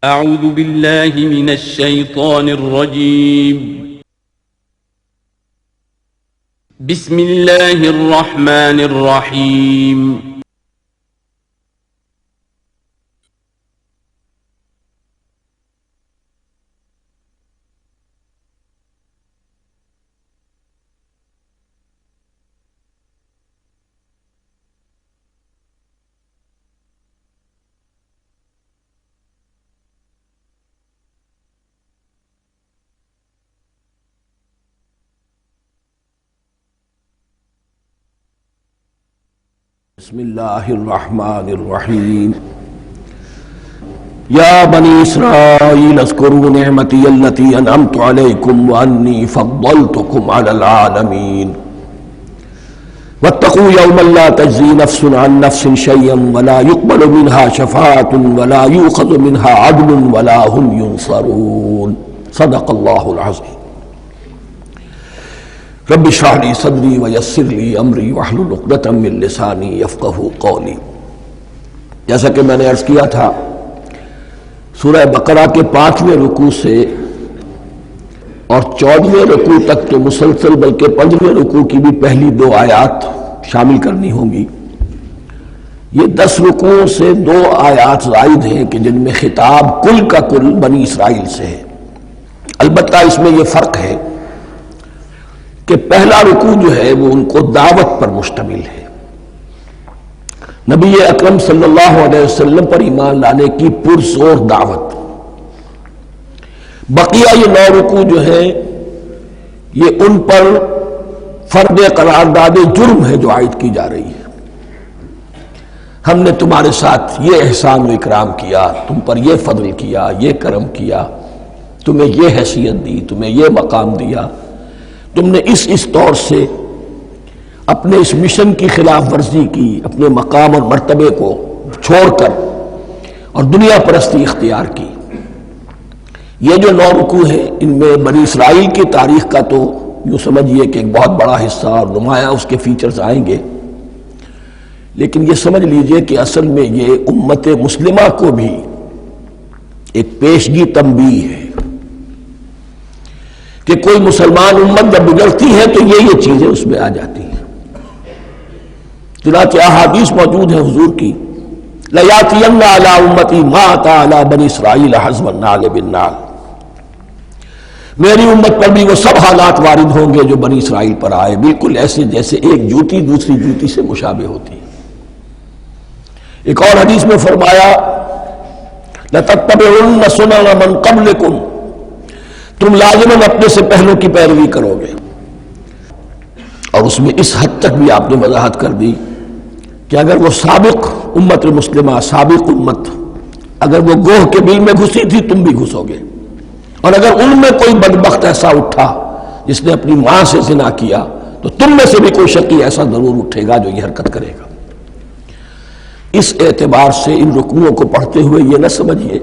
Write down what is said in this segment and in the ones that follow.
اعوذ باللہ من الشیطان الرجیم بسم اللہ الرحمن الرحیم بسم اللہ الرحمن الرحیم یا بنی اسرائیل اذکروا نعمتی التي انعمت علیکم وانی فضلتکم علی العالمین واتقوا یوما لا تجزی نفس عن نفس شیئا ولا يقبل منها شفاعة ولا یؤخذ منها عدل ولا هم ينصرون صدق اللہ العظیم رب اشرح لي صدری ویسر لي امری واحلل عقدۃ من لسانی یفقہوا قولی۔ جیسا کہ میں نے عرض کیا تھا، سورہ بقرہ کے 5ویں رکوع سے اور 14ویں رکوع تک تو مسلسل، بلکہ 15ویں رکوع کی بھی پہلی 2 آیات شامل کرنی ہوں گی۔ یہ 10 رکوع سے 2 آیات زائد ہیں کہ جن میں خطاب کل کا کل بنی اسرائیل سے ہے۔ البتہ اس میں یہ فرق ہے کہ پہلا رکوع جو ہے وہ ان کو دعوت پر مشتمل ہے، نبی اکرم صلی اللہ علیہ وسلم پر ایمان لانے کی پرزور دعوت۔ بقیہ یہ 9 رکوع جو ہیں یہ ان پر فرد قرارداد جرم ہے جو عائد کی جا رہی ہے۔ ہم نے تمہارے ساتھ یہ احسان و اکرام کیا، تم پر یہ فضل کیا، یہ کرم کیا، تمہیں یہ حیثیت دی، تمہیں یہ مقام دیا، تم نے اس طور سے اپنے اس مشن کی خلاف ورزی کی، اپنے مقام اور مرتبے کو چھوڑ کر اور دنیا پرستی اختیار کی۔ یہ جو 9 رکوع ہیں ان میں بنی اسرائیل کی تاریخ کا تو یوں سمجھیے کہ ایک بہت بڑا حصہ اور نمایاں اس کے فیچرز آئیں گے، لیکن یہ سمجھ لیجئے کہ اصل میں یہ امت مسلمہ کو بھی ایک پیشگی تنبیہ ہے کہ کوئی مسلمان امت جب گزرتی ہے تو یہ چیزیں اس میں آ جاتی ہیں۔ چنانچہ احادیث موجود ہیں حضور کی، لَيَأْتِيَنَّ عَلَىٰ أُمَّتِي مَا أَتَىٰ عَلَىٰ بَنِي إِسْرَائِيلَ حَزْوَ النَّعْلِ بِالنَّعْلِ، میری امت پر بھی وہ سب حالات وارد ہوں گے جو بنی اسرائیل پر آئے، بالکل ایسے جیسے ایک جوتی دوسری جوتی سے مشابہ ہوتی ہے۔ ایک اور حدیث میں فرمایا لَتَتَّبِعُنَّ سُنَنَ مَن قَبْلِكُمْ، تم لازماً اپنے سے پہلوں کی پیروی کرو گے۔ اور اس میں اس حد تک بھی آپ نے وضاحت کر دی کہ اگر وہ سابق امت مسلمہ، سابق امت، اگر وہ گوہ کے بل میں گھسی تھی تم بھی گھسو گے، اور اگر ان میں کوئی بدبخت ایسا اٹھا جس نے اپنی ماں سے زنا کیا تو تم میں سے بھی کوئی شقی ایسا ضرور اٹھے گا جو یہ حرکت کرے گا۔ اس اعتبار سے ان رکوعوں کو پڑھتے ہوئے یہ نہ سمجھیے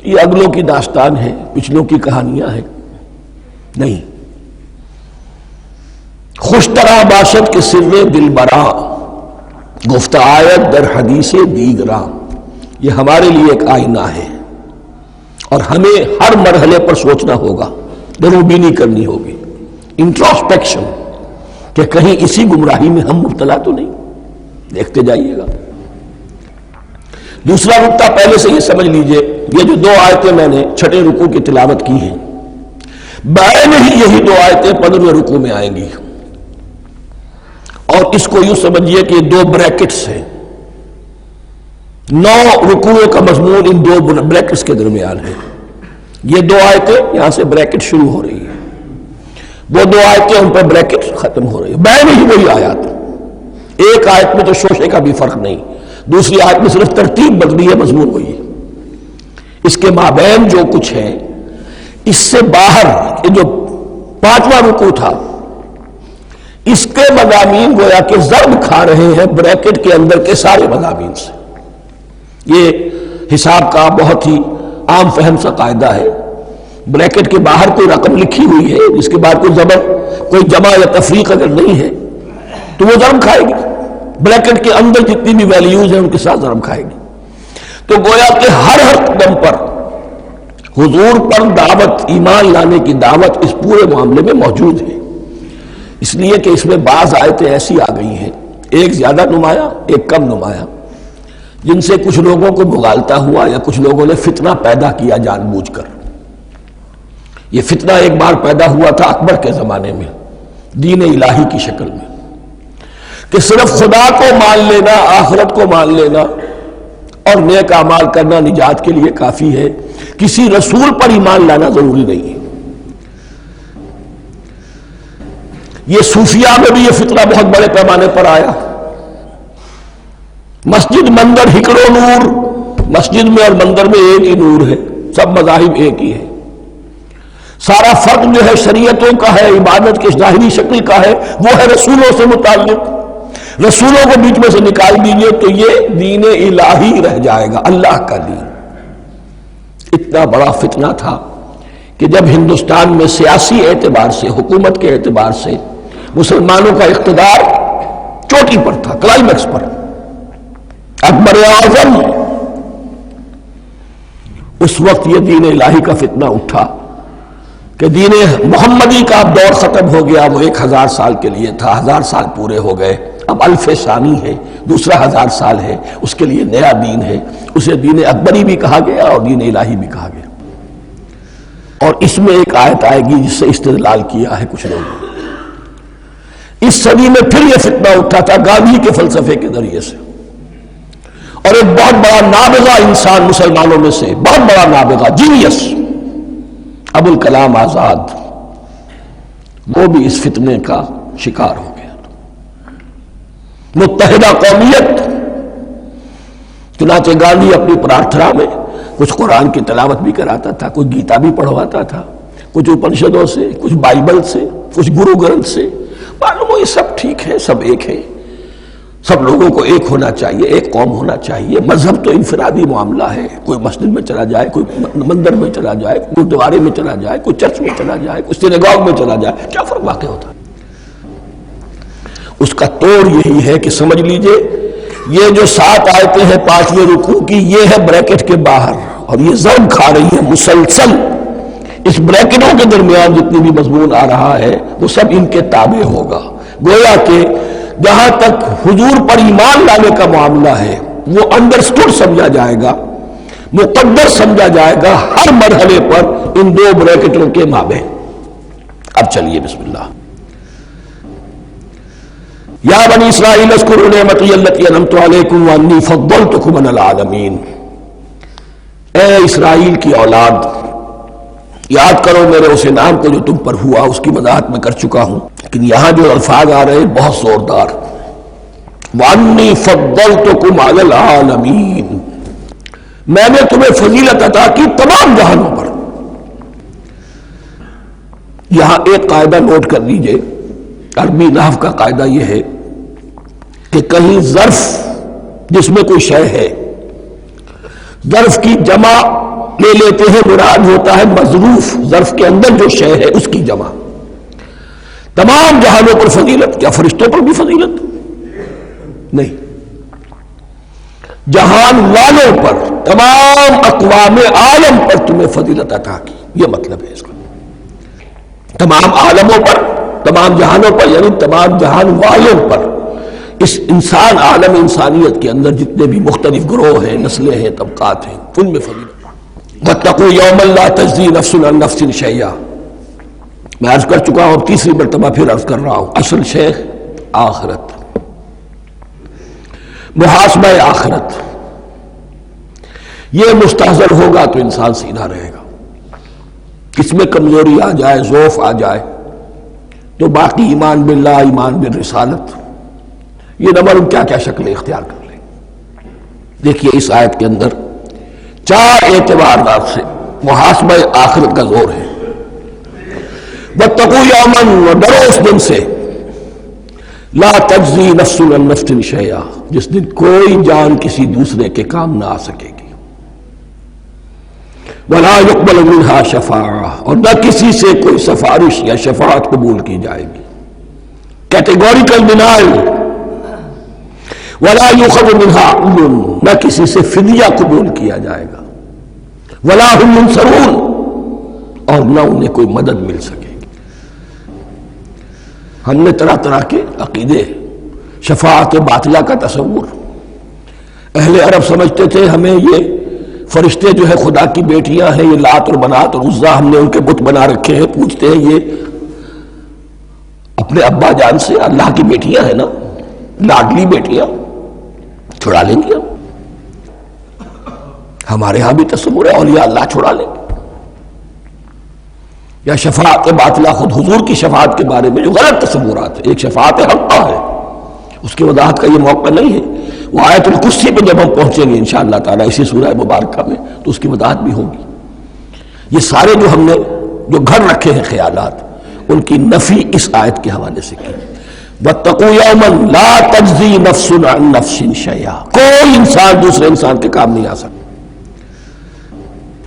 یہ اگلوں کی داستان ہے، پچھلوں کی کہانیاں ہیں، نہیں۔ خوش طرح باشد کے سر دل برا، گفت آیت در حدیث دیگراں، یہ ہمارے لیے ایک آئینہ ہے اور ہمیں ہر مرحلے پر سوچنا ہوگا، دروبینی کرنی ہوگی، انٹروسپیکشن، کہ کہیں اسی گمراہی میں ہم مبتلا تو نہیں، دیکھتے جائیے گا۔ دوسرا نقطہ پہلے سے یہ سمجھ لیجئے، یہ جو 2 آیتیں میں نے 6 رکوع کی تلاوت کی ہیں، بعین ہی یہی 2 آیتیں 15ویں رکوع میں آئیں گی، اور اس کو یوں سمجھیے کہ 2 بریکٹس ہیں۔ 9 رکوعوں کا مضمون ان 2 بریکٹس کے درمیان ہے۔ یہ 2 آیتیں یہاں سے بریکٹ شروع ہو رہی ہیں، وہ 2 آیتیں ان پر بریکٹ ختم ہو رہی ہیں، بعین ہی وہی آیات۔ ایک آیت میں تو شوشے کا بھی فرق نہیں، دوسری آیت میں صرف ترتیب بدلی ہے، مضمون وہی ہے۔ اس کے مابین جو کچھ ہے، اس سے باہر جو 5واں رکوع تھا اس کے مضامین گویا کہ ضرب کھا رہے ہیں بریکٹ کے اندر کے سارے مضامین سے۔ یہ حساب کا بہت ہی عام فہم سا قاعدہ ہے، بریکٹ کے باہر کوئی رقم لکھی ہوئی ہے جس کے بعد کوئی جمع یا تفریق اگر نہیں ہے تو وہ ضرب کھائے گی، بریکٹ کے اندر جتنی بھی ویلیوز ہیں ان کے ساتھ ضرب کھائے گی۔ تو گویا کہ ہر قدم پر حضور پر دعوت، ایمان لانے کی دعوت اس پورے معاملے میں موجود ہے، اس لیے کہ اس میں بعض آیتیں ایسی آ گئی ہیں، ایک زیادہ نمایاں ایک کم نمایاں، جن سے کچھ لوگوں کو مغالطہ ہوا یا کچھ لوگوں نے فتنہ پیدا کیا جان بوجھ کر۔ یہ فتنہ ایک بار پیدا ہوا تھا اکبر کے زمانے میں دین الہی کی شکل میں، کہ صرف خدا کو مان لینا، آخرت کو مان لینا اور نیک اعمال کرنا نجات کے لیے کافی ہے، کسی رسول پر ایمان لانا ضروری نہیں ہے۔ یہ صوفیاء میں بھی یہ فتنہ بہت بڑے پیمانے پر آیا۔ مسجد مندر ہکڑو نور، مسجد میں اور مندر میں ایک ہی نور ہے، سب مذاہب ایک ہی ہے، سارا فرق جو ہے شریعتوں کا ہے، عبادت کی ظاہری شکل کا ہے، وہ ہے رسولوں سے متعلق۔ رسولوں کو بیچ میں سے نکال دیجئے تو یہ دین الہی رہ جائے گا، اللہ کا دین۔ اتنا بڑا فتنہ تھا کہ جب ہندوستان میں سیاسی اعتبار سے، حکومت کے اعتبار سے مسلمانوں کا اقتدار چوٹی پر تھا، کلائمیکس پر، اکبر اعظم، اس وقت یہ دین الہی کا فتنہ اٹھا کہ دین محمدی کا اب دور ختم ہو گیا، وہ 1000 سال کے لیے تھا، 1000 سال پورے ہو گئے، اب الف ثانی ہے، دوسرا 1000 سال ہے، اس کے لیے نیا دین ہے، اسے دین اکبری بھی کہا گیا اور دین الہی بھی کہا گیا۔ اور اس میں ایک آیت آئے گی جس سے استدلال کیا ہے کچھ لوگوں نے۔ اس صدی میں پھر یہ فتنہ اٹھا تھا گاندھی کے فلسفے کے ذریعے سے، اور ایک بہت بڑا نابغہ انسان مسلمانوں میں سے، بہت بڑا نابغہ، جینیس، ابو الکلام آزاد، وہ بھی اس فتنے کا شکار ہو گیا۔ متحدہ قومیت، چنانچہ گاندھی اپنی پرارتھنا میں کچھ قرآن کی تلاوت بھی کراتا تھا، کچھ گیتا بھی پڑھواتا تھا، کچھ اپنشدوں سے، کچھ بائبل سے، کچھ گرو گرنتھ سے، معلوم ہو یہ سب ٹھیک ہے، سب ایک ہے، سب لوگوں کو ایک ہونا چاہیے، ایک قوم ہونا چاہیے، مذہب تو انفرادی معاملہ ہے، کوئی مسجد میں چلا جائے، کوئی مندر میں چلا جائے، کوئی گردوارے میں چلا جائے، کوئی چرچ میں چلا جائے، کوئی سینیگاگ میں چلا جائے، کیا فرق واقع ہوتا ہے؟ اس کا توڑ یہی ہے کہ سمجھ لیجئے یہ جو 7 آیتیں ہیں 5ویں رکوع کی، یہ ہے بریکٹ کے باہر، اور یہ ضرب کھا رہی ہے مسلسل، اس بریکٹوں کے درمیان جتنی بھی مضمون آ رہا ہے وہ سب ان کے تابع ہوگا۔ گویا کہ جہاں تک حضور پر ایمان لانے کا معاملہ ہے وہ انڈرسٹوڈ سمجھا جائے گا، مقدر سمجھا جائے گا ہر مرحلے پر ان 2 بریکٹوں کے مابین۔ اب چلیے بسم اللہ۔ یا بنی اسرائیل اذکروا نعمتی التی انعمت علیکم وانی فضلتکم علی العالمین، اے اسرائیل کی اولاد، یاد کرو میرے اس انعام کو جو تم پر ہوا، اس کی وضاحت میں کر چکا ہوں، لیکن یہاں جو الفاظ آ رہے ہیں بہت زوردار، وانی فضلتکم علی العالمین، میں نے تمہیں فضیلت عطا کی تمام جہانوں پر۔ یہاں ایک قاعدہ نوٹ کر لیجئے، عربی نحو کا قاعدہ یہ ہے کہ کہیں ظرف جس میں کوئی شے ہے، ظرف کی جمع لے لیتے ہیں، مراد ہوتا ہے مظروف، ظرف کے اندر جو شے ہے اس کی جمع۔ تمام جہانوں پر فضیلت، کیا فرشتوں پر بھی فضیلت؟ نہیں، جہان والوں پر، تمام اقوام عالم پر تمہیں فضیلت عطا کی، یہ مطلب ہے اس کا۔ تمام عالموں پر، تمام جہانوں پر، یعنی تمام جہان والوں پر، اس انسان عالم انسانیت کے اندر جتنے بھی مختلف گروہ ہیں، نسلیں ہیں، طبقات ہیں، ان میں فضیلت۔ وَاتَّقُوا يَوْمًا لَا تَجْزِي نَفْسٌ عَن نَفْسٍ شَيْئًا، میں عرض کر چکا ہوں، تیسری مرتبہ پھر عرض کر رہا ہوں، اصل شیخ آخرت، محاسبہ آخرت، یہ مستحضر ہوگا تو انسان سیدھا رہے گا۔ اس میں کمزوری آ جائے، ضعف آ جائے تو باقی ایمان باللہ، ایمان بالرسالت، یہ نہ معلوم کیا کیا شکلیں اختیار کر لیں۔ دیکھیے اس آیت کے اندر 4 اعتبارات سے محاسبہ آخرت کا زور ہے۔ وَاتَّقُوا يَوْمًا، اور ڈرو اس دن سے، لا تجزی نفس عن نفس شیئا، جس دن کوئی جان کسی دوسرے کے کام نہ آ سکے گی، ولا يقبل منها شفاعہ، اور نہ کسی سے کوئی سفارش یا شفاعت قبول کی جائے گی، کیٹیگوریکل ڈینائل، ولا يؤخذ منها عدل، نہ کسی سے فدیہ قبول کیا جائے گا، ولا هم ينصرون، اور نہ انہیں کوئی مدد مل سکے گی۔ ہم نے طرح طرح کے عقیدے، شفاعت باطلہ کا تصور، اہل عرب سمجھتے تھے ہمیں یہ فرشتے جو ہے خدا کی بیٹیاں ہیں، یہ لات اور منات اور عزا ہم نے ان کے بت بنا رکھے ہیں، پوچھتے ہیں یہ اپنے ابا جان سے اللہ کی بیٹیاں ہیں نا، لاڈلی بیٹیاں، چھڑا لیں گے ہم۔ ہمارے ہاں بھی تصور ہے اولیاء اللہ چھڑا لیں گے۔ یا شفاعت باطلہ، خود حضور کی شفاعت کے بارے میں جو غلط تصورات ہیں، ایک شفاعت حقہ ہے، اس کی وضاحت کا یہ موقع نہیں ہے، وہ آیت الکرسی پہ جب ہم پہنچیں گے انشاءاللہ تعالیٰ اسی سورہ مبارکہ میں تو اس کی وضاحت بھی ہوگی۔ یہ سارے جو ہم نے جو گھر رکھے ہیں خیالات، ان کی نفی اس آیت کے حوالے سے کی۔ وَاتَّقُوا يَوْمًا لَا تَجْزِي نَفْسٌ عَن نَفْسٍ شَيْئًا، کوئی انسان دوسرے انسان کے کام نہیں آ سکتا۔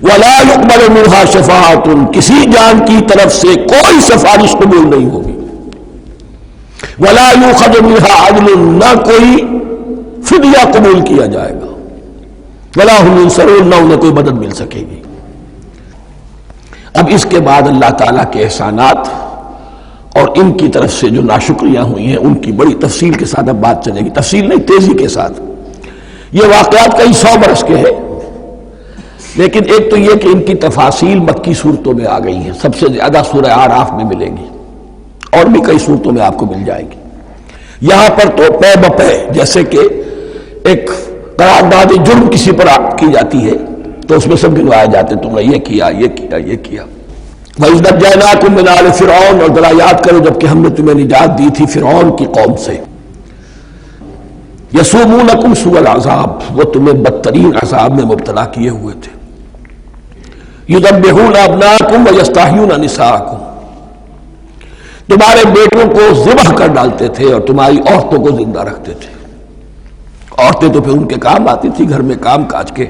وَلَا يُقْبَلُ مِنْهَا شَفَاعَةٌ، کسی جان کی طرف سے کوئی سفارش قبول نہیں ہوگی۔ وَلَا يُؤْخَذُ مِنْهَا عَدْلٌ، نہ کوئی فدیہ قبول کیا جائے گا۔ وَلَا هُمْ يُنصَرُونَ، نہ انہیں کوئی مدد مل سکے گی۔ اب اس کے بعد اللہ تعالیٰ کے احسانات اور ان کی طرف سے جو ناشکریاں ہوئی ہیں ان کی بڑی تفصیل کے ساتھ اب بات چلے گی، تفصیل نہیں، تیزی کے ساتھ۔ یہ واقعات کئی 100 برس کے ہیں، لیکن ایک تو یہ کہ ان کی تفاصیل مکی صورتوں میں آ گئی ہیں، سب سے زیادہ سورہ اعراف میں ملے گی، اور بھی کئی صورتوں میں آپ کو مل جائے گی۔ یہاں پر تو پے بپے، جیسے کہ ایک قرارداد جرم کسی پر کی جاتی ہے تو اس میں سب گنوائے جاتے، تم نے یہ کیا، یہ کیا، یہ کیا۔ وَإِذْ نَجَّيْنَاكُم مِّنْ آلِ فِرْعَوْنَ، اور ذرا یاد کرو جب کہ ہم نے تمہیں نجات دی تھی فرعون کی قوم سے۔ يَسُومُونَكُمْ سُوءَ الْعَذَابِ، وہ تمہیں بدترین عذاب میں مبتلا کیے ہوئے تھے۔ يُذَبِّحُونَ أَبْنَاءَكُمْ وَيَسْتَحْيُونَ نِسَاءَكُمْ، تمہارے بیٹوں کو ذبح کر ڈالتے تھے اور تمہاری عورتوں کو زندہ رکھتے تھے۔ عورتیں تو پھر ان کے کام آتی تھی، گھر میں کام کاج کے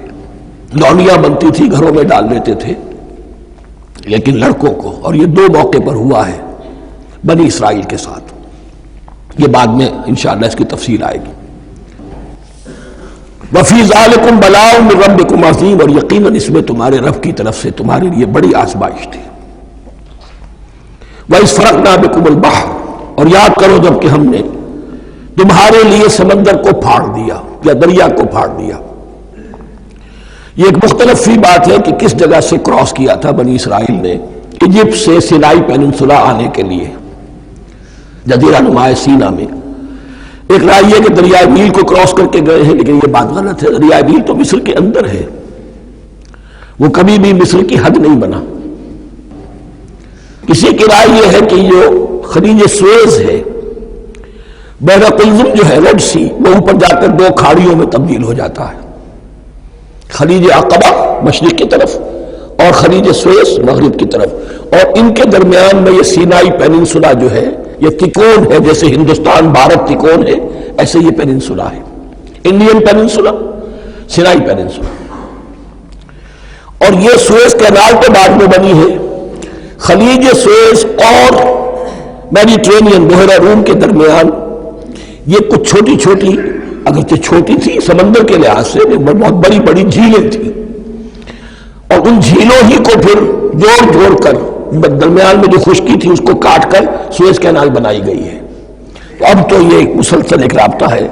لونیاں بنتی تھی، گھروں میں ڈال دیتے تھے، لیکن لڑکوں کو، اور یہ 2 موقع پر ہوا ہے بنی اسرائیل کے ساتھ، یہ بعد میں انشاءاللہ اس کی تفصیل آئے گی۔ وَفِي ذَلِكُمْ بَلَاءٌ مِّن رَبِّكُمْ عَظِيمٌ، اور یقیناً اس میں تمہارے رب کی طرف سے تمہارے لیے بڑی آزمائش تھی۔ وَإِذْ فَرَقْنَا بِكُمُ الْبَحْرَ، اور یاد کرو جب کہ ہم نے تمہارے لیے سمندر کو پھاڑ دیا یا دریا کو پھاڑ دیا۔ یہ ایک مختلف فی بات ہے کہ کس جگہ سے کراس کیا تھا بنی اسرائیل نے ایجپٹ سے سینائی پیننسولا آنے کے لیے، جزیرہ نما سینا میں۔ ایک رائے یہ کہ دریائے نیل کو کراس کر کے گئے ہیں، لیکن یہ بات غلط ہے، دریائے نیل تو مصر کے اندر ہے، وہ کبھی بھی مصر کی حد نہیں بنا۔ کسی کی رائے یہ ہے کہ جو خلیج سویز ہے، بحر قلزم جو ہے، ریڈ سی، وہ اوپر جا کر 2 کھاڑیوں میں تبدیل ہو جاتا ہے، خلیج عقبہ مشرق کی طرف اور خلیج سویس مغرب کی طرف، اور ان کے درمیان میں یہ سینائی پیننسولا جو ہے یہ تکون ہے، جیسے ہندوستان بھارت تکون ہے ایسے یہ پیننسولا ہے، انڈین پیننسولا، سینائی پیننسولا۔ اور یہ سویس کینال کے بعد میں بنی ہے۔ خلیج سویس اور میڈیٹرینین بحیرہ روم کے درمیان یہ کچھ چھوٹی چھوٹی، اگرچہ چھوٹی تھی سمندر کے لحاظ سے، بہت بڑی بڑی جھیلیں تھیں، اور ان جھیلوں ہی کو پھر جوڑ جوڑ کر درمیان میں جو خشکی تھی اس کو کاٹ کر سویس کینال بنائی گئی ہے۔ تو اب تو یہ ایک مسلسل ایک رابطہ ہے،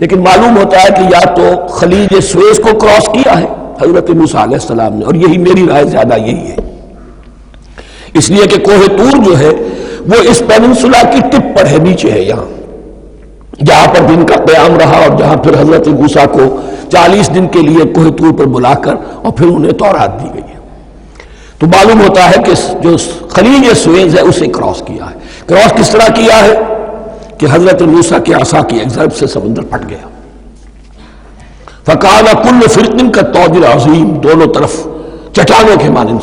لیکن معلوم ہوتا ہے کہ یا تو خلیج سویس کو کراس کیا ہے حضرت موسیٰ علیہ السلام نے، اور یہی میری رائے زیادہ یہی ہے، اس لیے کہ کوہ طور جو ہے وہ اس پیننسولا کی ٹپ پر ہے، نیچے ہے، یہاں جہاں پر دن کا قیام رہا، اور جہاں پھر حضرت موسیٰ کو 40 دن کے لیے کوہ طور پر بلا کر اور پھر انہیں تورات دی گئی ہے۔ تو معلوم ہوتا ہے کہ جو خلیج سویز ہے اسے کراس کیا ہے۔ کراس کس طرح کیا ہے کہ حضرت موسیٰ کے عصا کی ایک ضرب سے سمندر پھٹ گیا۔ فَكَانَ كُلُّ فِرْقٍ كَالطَّوْدِ الْعَظِيمِ، دونوں طرف چٹانوں کے مانند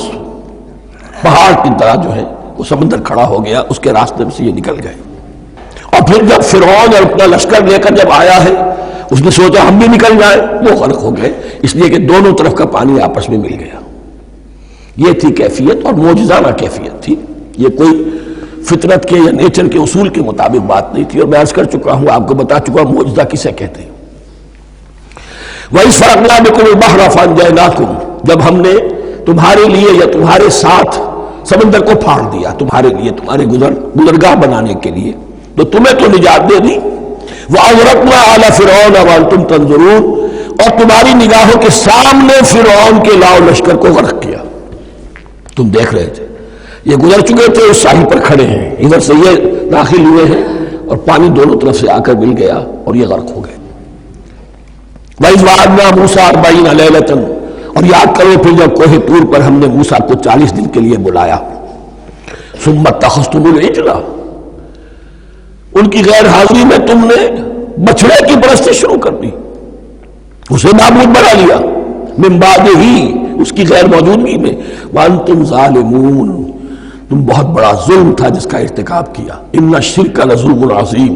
پہاڑ کی طرح جو ہے وہ سمندر کھڑا ہو گیا، اس کے راستے میں سے یہ نکل گئے۔ اور پھر جب فرعون اور اپنا لشکر لے کر جب آیا ہے، اس نے سوچا ہم بھی نکل جائیں، وہ غرق ہو گئے، اس لیے کہ دونوں طرف کا پانی آپس میں مل گیا۔ یہ تھی کیفیت، اور معجزانہ کیفیت تھی، یہ کوئی فطرت کے یا نیچر کے اصول کے مطابق بات نہیں تھی، اور میں عرض کر چکا ہوں، آپ کو بتا چکا ہوں معجزہ کسے کہتے ہیں۔ وَإِذْ فَرَقْنَا بِكُمُ الْبَحْرَ فَأَنْجَيْنَاكُمْ، جب ہم نے تمہارے لیے یا تمہارے ساتھ سمندر کو پھاڑ دیا تمہارے لیے، تمہارے گزرگاہ بنانے کے لیے، تو تمہیں تو نجات دے دی۔ وَأَغْرَقْنَا آلَ فِرْعَوْنَ وَأَنْتُمْ تَنظُرُونَ، اور تمہاری نگاہوں کے سامنے فرعون کے لاؤ لشکر کو غرق کیا، تم دیکھ رہے تھے، یہ گزر چکے تھے، اس ساحل پر کھڑے ہیں، ادھر سے یہ داخل ہوئے ہیں اور پانی دونوں طرف سے آ کر مل گیا اور یہ غرق ہو گئے۔ وَإِذْ وَعَدْنَا مُوسَىٰ 40 لَيْلَةً، اور یاد کرو پھر جب کوہ طور پر ہم نے موسیٰ کو 40 دن کے لیے بلایا۔ ثُمَّ اتَّخَذْتُمُ الْعِجْلَ، ان کی غیر حاضری میں تم نے بچڑے کی پرستی شروع کر دی، اسے معبود بنا لیا، من بعدہ، اس کی غیر موجودگی میں، وَأَنْتُمْ ظَالِمُونَ، تم بہت بڑا ظلم تھا جس کا ارتکاب کیا۔ إِنَّ الشِّرْكَ لَظُلْمٌ عَظِيمٌ،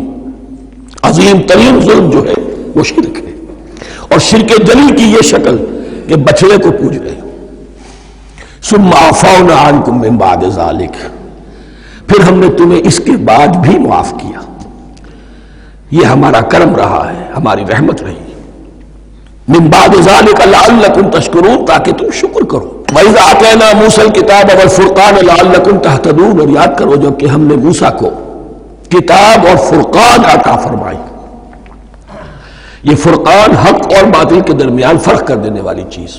عظیم ترین ظلم جو ہے وہ شرک ہے، اور شرک جلی کی یہ شکل کہ بچڑے کو پوج رہے ہو۔ ثُمَّ عَفَوْنَا عَنْكُمْ مِنْ بَعْدِ ذَلِكَ، پھر ہم نے تمہیں اس کے بعد بھی معاف کیا، یہ ہمارا کرم رہا ہے، ہماری رحمت رہی۔ من بعد ذلك لعلكم تشکرون، تاکہ تم شکر کرو۔ وَإِذَا آتَيْنَا مُوسَى الْكِتَابَ وَالْفُرْقَانَ لَعَلَّكُمْ تَهْتَدُونَ، اور یاد کرو جب کہ ہم نے موسیٰ کو کتاب اور فرقان عطا فرمائی۔ یہ فرقان حق اور باطل کے درمیان فرق کر دینے والی چیز،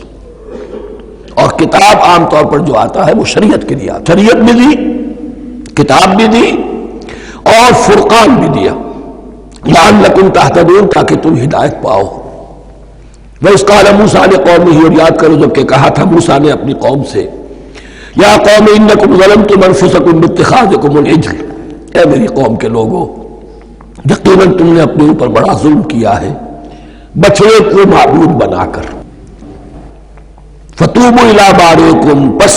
اور کتاب عام طور پر جو آتا ہے وہ شریعت کے لیے آتا، شریعت بھی دی، کتاب بھی دی اور فرقان بھی دیا، لعلکم تہتدون، تاکہ تم ہدایت پاؤ۔ وَإِذْ قَالَ مُوسَىٰ لِقَوْمِهِ، اور یاد کرو جب کہ کہا تھا موسیٰ نے اپنی قوم سے، یا قوم انکم ظلمتم انفسکم باتخاذکم العجل، اے میری قوم کے لوگوں، یقیناً تم نے اپنے اوپر بڑا ظلم کیا ہے بچڑے کو معبود بنا کر۔ فَتُوبُوا إِلَىٰ بَارِئِكُمْ، پس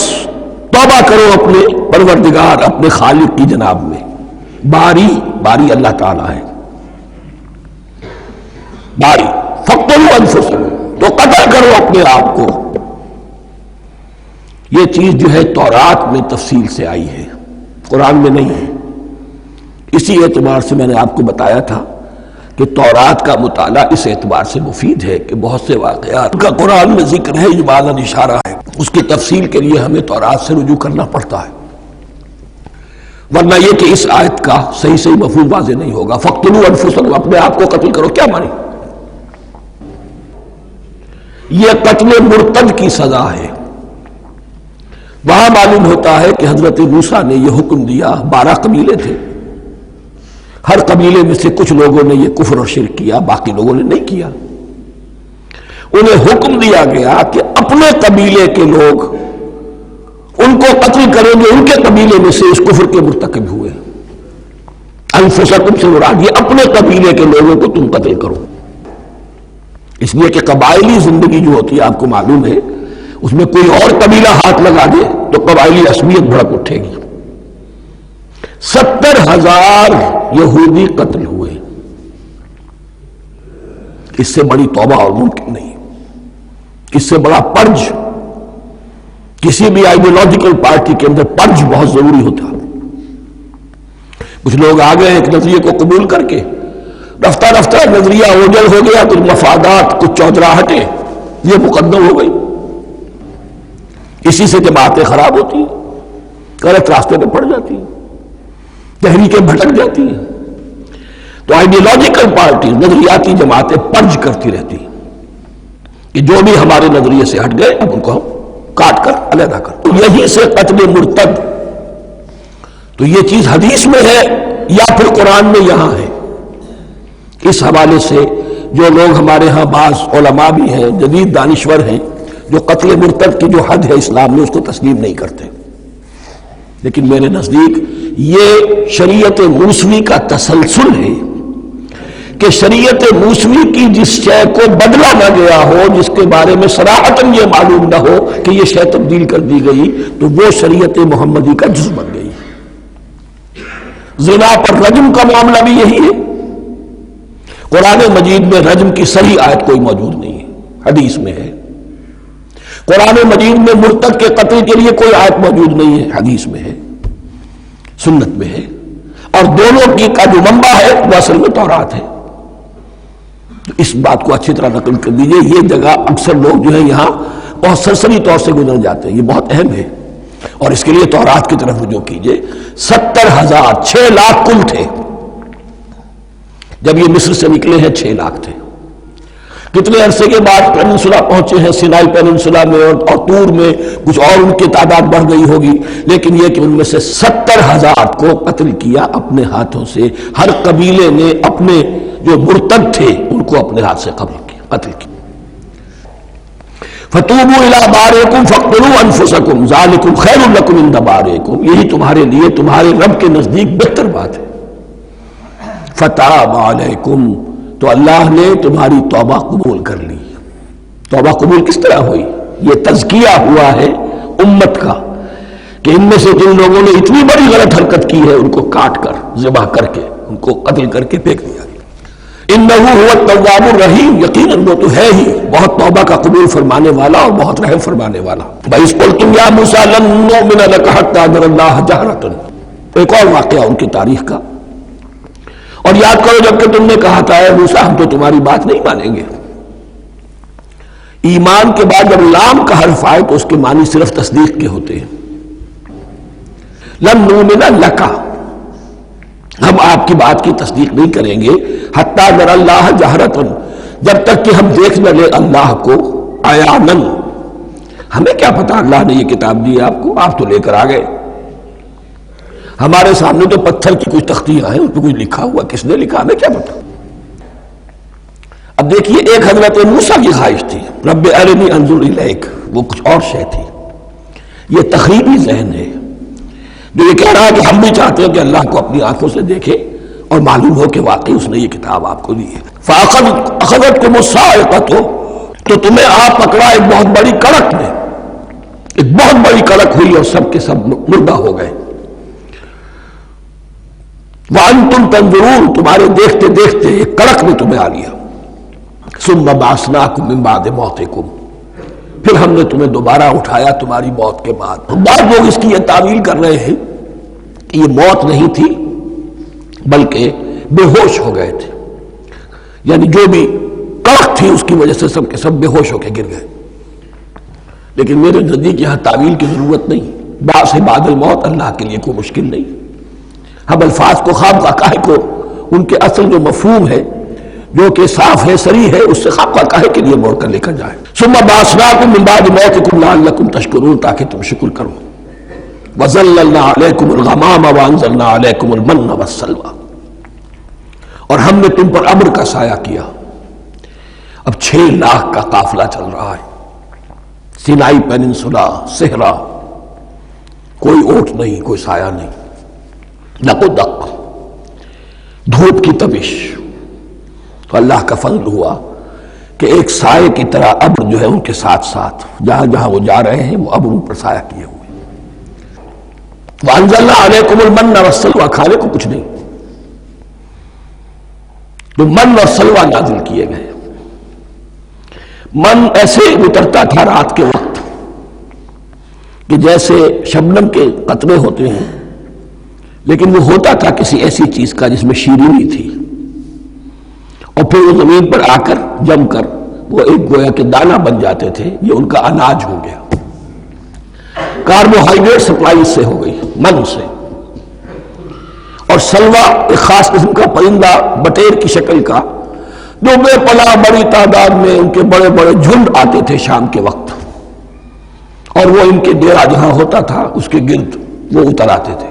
توبہ کرو اپنے پروردگار، اپنے خالق کی جناب میں۔ باری اللہ تعالیٰ ہے، باری۔ فَاقْتُلُوا أَنفُسَكُمْ، تو قتل کرو اپنے آپ کو۔ یہ چیز جو ہے تورات میں تفصیل سے آئی ہے، قرآن میں نہیں ہے۔ اسی اعتبار سے میں نے آپ کو بتایا تھا کہ تورات کا مطالعہ اس اعتبار سے مفید ہے کہ بہت سے واقعات کا قرآن میں ذکر ہے، اجمالاً اشارہ ہے، اس کی تفصیل کے لیے ہمیں تورات سے رجوع کرنا پڑتا ہے، ورنہ یہ کہ اس آیت کا صحیح مفہوم واضح نہیں ہوگا۔ فَاقْتُلُوا أَنفُسَكُمْ، اپنے آپ کو قتل کرو، کیا مانی؟ یہ قتل مرتد کی سزا ہے۔ وہاں معلوم ہوتا ہے کہ حضرت موسیٰ نے یہ حکم دیا، 12 قبیلے تھے، ہر قبیلے میں سے کچھ لوگوں نے یہ کفر اور شرک کیا، باقی لوگوں نے نہیں کیا۔ انہیں حکم دیا گیا کہ اپنے قبیلے کے لوگ ان کو قتل کریں جو ان کے قبیلے میں سے اس کفر کے مرتکب ہوئے۔ انفسکم سے مراد یہ اپنے قبیلے کے لوگوں کو تم قتل کرو، اس لیے کہ قبائلی زندگی جو ہوتی ہے آپ کو معلوم ہے، اس میں کوئی اور قبیلہ ہاتھ لگا دے تو قبائلی عصبیت بھڑک اٹھے گی۔ 70,000 یہودی قتل ہوئے، اس سے بڑی توبہ اور ممکن نہیں، اس سے بڑا پرج، کسی بھی آئیڈیولوجیکل پارٹی کے اندر پرج بہت ضروری ہوتا۔ کچھ لوگ آ گئے ایک نظریے کو قبول کر کے، رفتہ رفتہ نظریہ اوجل ہو گیا، کچھ مفادات، کچھ چودراہٹیں یہ مقدم ہو گئی، اسی سے جماعتیں خراب ہوتی ہیں، غلط راستے پہ پڑ جاتی ہیں، تحریکیں بھٹک جاتی ہیں۔ تو آئیڈیولوجیکل پارٹی، نظریاتی جماعتیں پرج کرتی رہتی ہیں کہ جو بھی ہمارے نظریے سے ہٹ گئے اب ان کو ہم کاٹ کر علیحدہ کر۔ تو یہی سے قتل مرتد، تو یہ چیز حدیث میں ہے یا پھر قرآن میں یہاں ہے۔ اس حوالے سے جو لوگ ہمارے ہاں بعض علماء بھی ہیں، جدید دانشور ہیں، جو قتل مرتد کی جو حد ہے اسلام میں اس کو تسلیم نہیں کرتے، لیکن میرے نزدیک یہ شریعت موسوی کا تسلسل ہے کہ شریعت موسوی کی جس شے کو بدلا نہ گیا ہو، جس کے بارے میں صراحتاً یہ معلوم نہ ہو کہ یہ شے تبدیل کر دی گئی، تو وہ شریعت محمدی کا جز بن گئی۔ زنا پر رجم کا معاملہ بھی یہی ہے، قرآن مجید میں رجم کی صحیح آیت کوئی موجود نہیں ہے، حدیث میں ہے۔ قرآن مجید میں مرتد کے قتل کے لیے کوئی آیت موجود نہیں ہے، حدیث میں ہے، سنت میں ہے، اور دونوں کی کا جو منبع ہے وہ اصل میں تورات ہے۔ تو اس بات کو اچھی طرح نقل کر دیجئے، یہ جگہ اکثر لوگ جو ہے یہاں بہت سرسری طور سے گزر جاتے ہیں، یہ بہت اہم ہے، اور اس کے لیے تورات کی طرف رجوع کیجئے۔ 70,000 6 لاکھ کل تھے جب یہ مصر سے نکلے ہیں، 6 لاکھ تھے۔ کتنے عرصے کے بعد پیننسولا پہنچے ہیں، سینائی پیننسولا میں اور طور میں، کچھ اور ان کی تعداد بڑھ گئی ہوگی، لیکن یہ کہ ان میں سے 70,000 کو قتل کیا اپنے ہاتھوں سے۔ ہر قبیلے نے اپنے جو مرتد تھے ان کو اپنے ہاتھ سے قتل کیا۔ فَتُوبُوا إِلَىٰ بَارِئِكُمْ فَاقْتُلُوا أَنفُسَكُمْ ذَٰلِكُمْ خَيْرٌ لَكُمْ عِندَ بَارِئِكُمْ، یہی تمہارے لیے تمہارے رب کے نزدیک بہتر بات ہے۔ فَتَابَ عَلَيْكُمْ، تو اللہ نے تمہاری توبہ قبول کر لی۔ توبہ قبول کس طرح ہوئی؟ یہ تزکیہ ہوا ہے امت کا کہ ان میں سے جن لوگوں نے اتنی بڑی غلط حرکت کی ہے ان کو کاٹ کر، ذبح کر کے، ان کو قتل کر کے پھینک دیا۔ انہ هو التواب الرحیم، یقیناً وہ تو ہے ہی بہت توبہ کا قبول فرمانے والا اور بہت رحم فرمانے والا۔ وَإِذْ قُلْتُمْ يَا مُوسَىٰ لَن نُّؤْمِنَ لَكَ حَتَّىٰ نَرَى اللَّهَ جَهْرَةً، ایک اور واقعہ ان کی تاریخ کا، اور یاد کرو جب کہ تم نے کہا تھا اے موسیٰ ہم تو تمہاری بات نہیں مانیں گے۔ ایمان کے بعد جب لام کا حرف آئے تو اس کے معنی صرف تصدیق کے ہوتے ہیں۔ لن نؤمن لک، ہم آپ کی بات کی تصدیق نہیں کریں گے، حتیٰ نری اللہ جہرۃ، جب تک کہ ہم دیکھ نہ لیں اللہ کو عیاناً۔ ہمیں کیا پتا اللہ نے یہ کتاب دی آپ کو، آپ تو لے کر آ گئے، ہمارے سامنے تو پتھر کی کچھ تختیاں ہیں، ان پہ کچھ لکھا ہوا، کس نے لکھا ہمیں کیا پتا۔ اب دیکھیے ایک حضرت موسیٰ کی خواہش تھی رب ارنی انظر الیک، وہ کچھ اور شے تھی۔ یہ تخریبی ذہن ہے جو یہ کہہ رہا ہے کہ ہم بھی چاہتے ہیں کہ اللہ کو اپنی آنکھوں سے دیکھے اور معلوم ہو کہ واقعی اس نے یہ کتاب آپ کو دی ہے۔ فَأَخَذَتْكُمُ الصَّاعِقَةُ، تو تمہیں آپ پکڑا ایک بہت بڑی کڑک نے، ایک بہت بڑی کڑک ہوئی اور سب کے سب مردہ ہو گئے۔ وَأَنْتُمْ تَنظُرُونَ، تمہارے دیکھتے دیکھتے ایک کڑک نے تمہیں آ لیا۔ ثُمَّ بَعَثْنَاكُم مِّن بَعْدِ مَوْتِكُمْ، پھر ہم نے تمہیں دوبارہ اٹھایا تمہاری موت کے بعد۔ بعض لوگ اس کی یہ تعویل کر رہے ہیں کہ یہ موت نہیں تھی بلکہ بے ہوش ہو گئے تھے، یعنی جو بھی کڑک تھی اس کی وجہ سے سب کے سب بے ہوش ہو کے گر گئے۔ لیکن میرے نزدیک یہاں تعویل کی ضرورت نہیں، بعض سے بعد الموت اللہ کے لیے کوئی مشکل نہیں۔ ہم الفاظ کو خواب واقعہ کو ان کے اصل جو مفہوم ہے جو کہ صاف ہے صریح ہے اس سے خواب واقعہ کے لیے موڑ کر لے کر جائیں۔ ثم بعثناکم من بعد موتکم لعلکم تشکرون، تاکہ تم شکر کرو۔ وظللنا علیکم الغمام وانزلنا علیکم المن والسلوى، اور ہم نے تم پر ابر کا سایہ کیا۔ اب 6 لاکھ کا قافلہ چل رہا ہے، سینائی پیننسولا، صحرا، کوئی اوٹ نہیں، کوئی سایہ نہیں، دق و دق، دھوپ کی تپش۔ تو اللہ کا فضل ہوا کہ ایک سائے کی طرح ابر جو ہے ان کے ساتھ ساتھ جہاں جہاں وہ جا رہے ہیں وہ ابر ان پر سایہ کیے ہوئے۔ وَأَنزَلْنَا عَلَيْكُمُ الْمَنَّ وَالسَّلْوَىٰ، کھانے کو کچھ نہیں، تو من اور سلوہ نازل کیے گئے۔ من ایسے اترتا تھا رات کے وقت کہ جیسے شبنم کے قطرے ہوتے ہیں، لیکن وہ ہوتا تھا کسی ایسی چیز کا جس میں شیرینی تھی، اور پھر وہ زمین پر آ کر جم کر وہ ایک گویا کے دانہ بن جاتے تھے، یہ ان کا اناج ہو گیا۔ کاربوہائیڈریٹ سپلائی اس سے ہو گئی، من سے۔ اور سلوہ ایک خاص قسم کا پرندہ بٹیر کی شکل کا جو بے پناہ بڑی تعداد میں ان کے بڑے بڑے جھنڈ آتے تھے شام کے وقت، اور وہ ان کے ڈیرا جہاں ہوتا تھا اس کے گرد وہ اتر آتے تھے،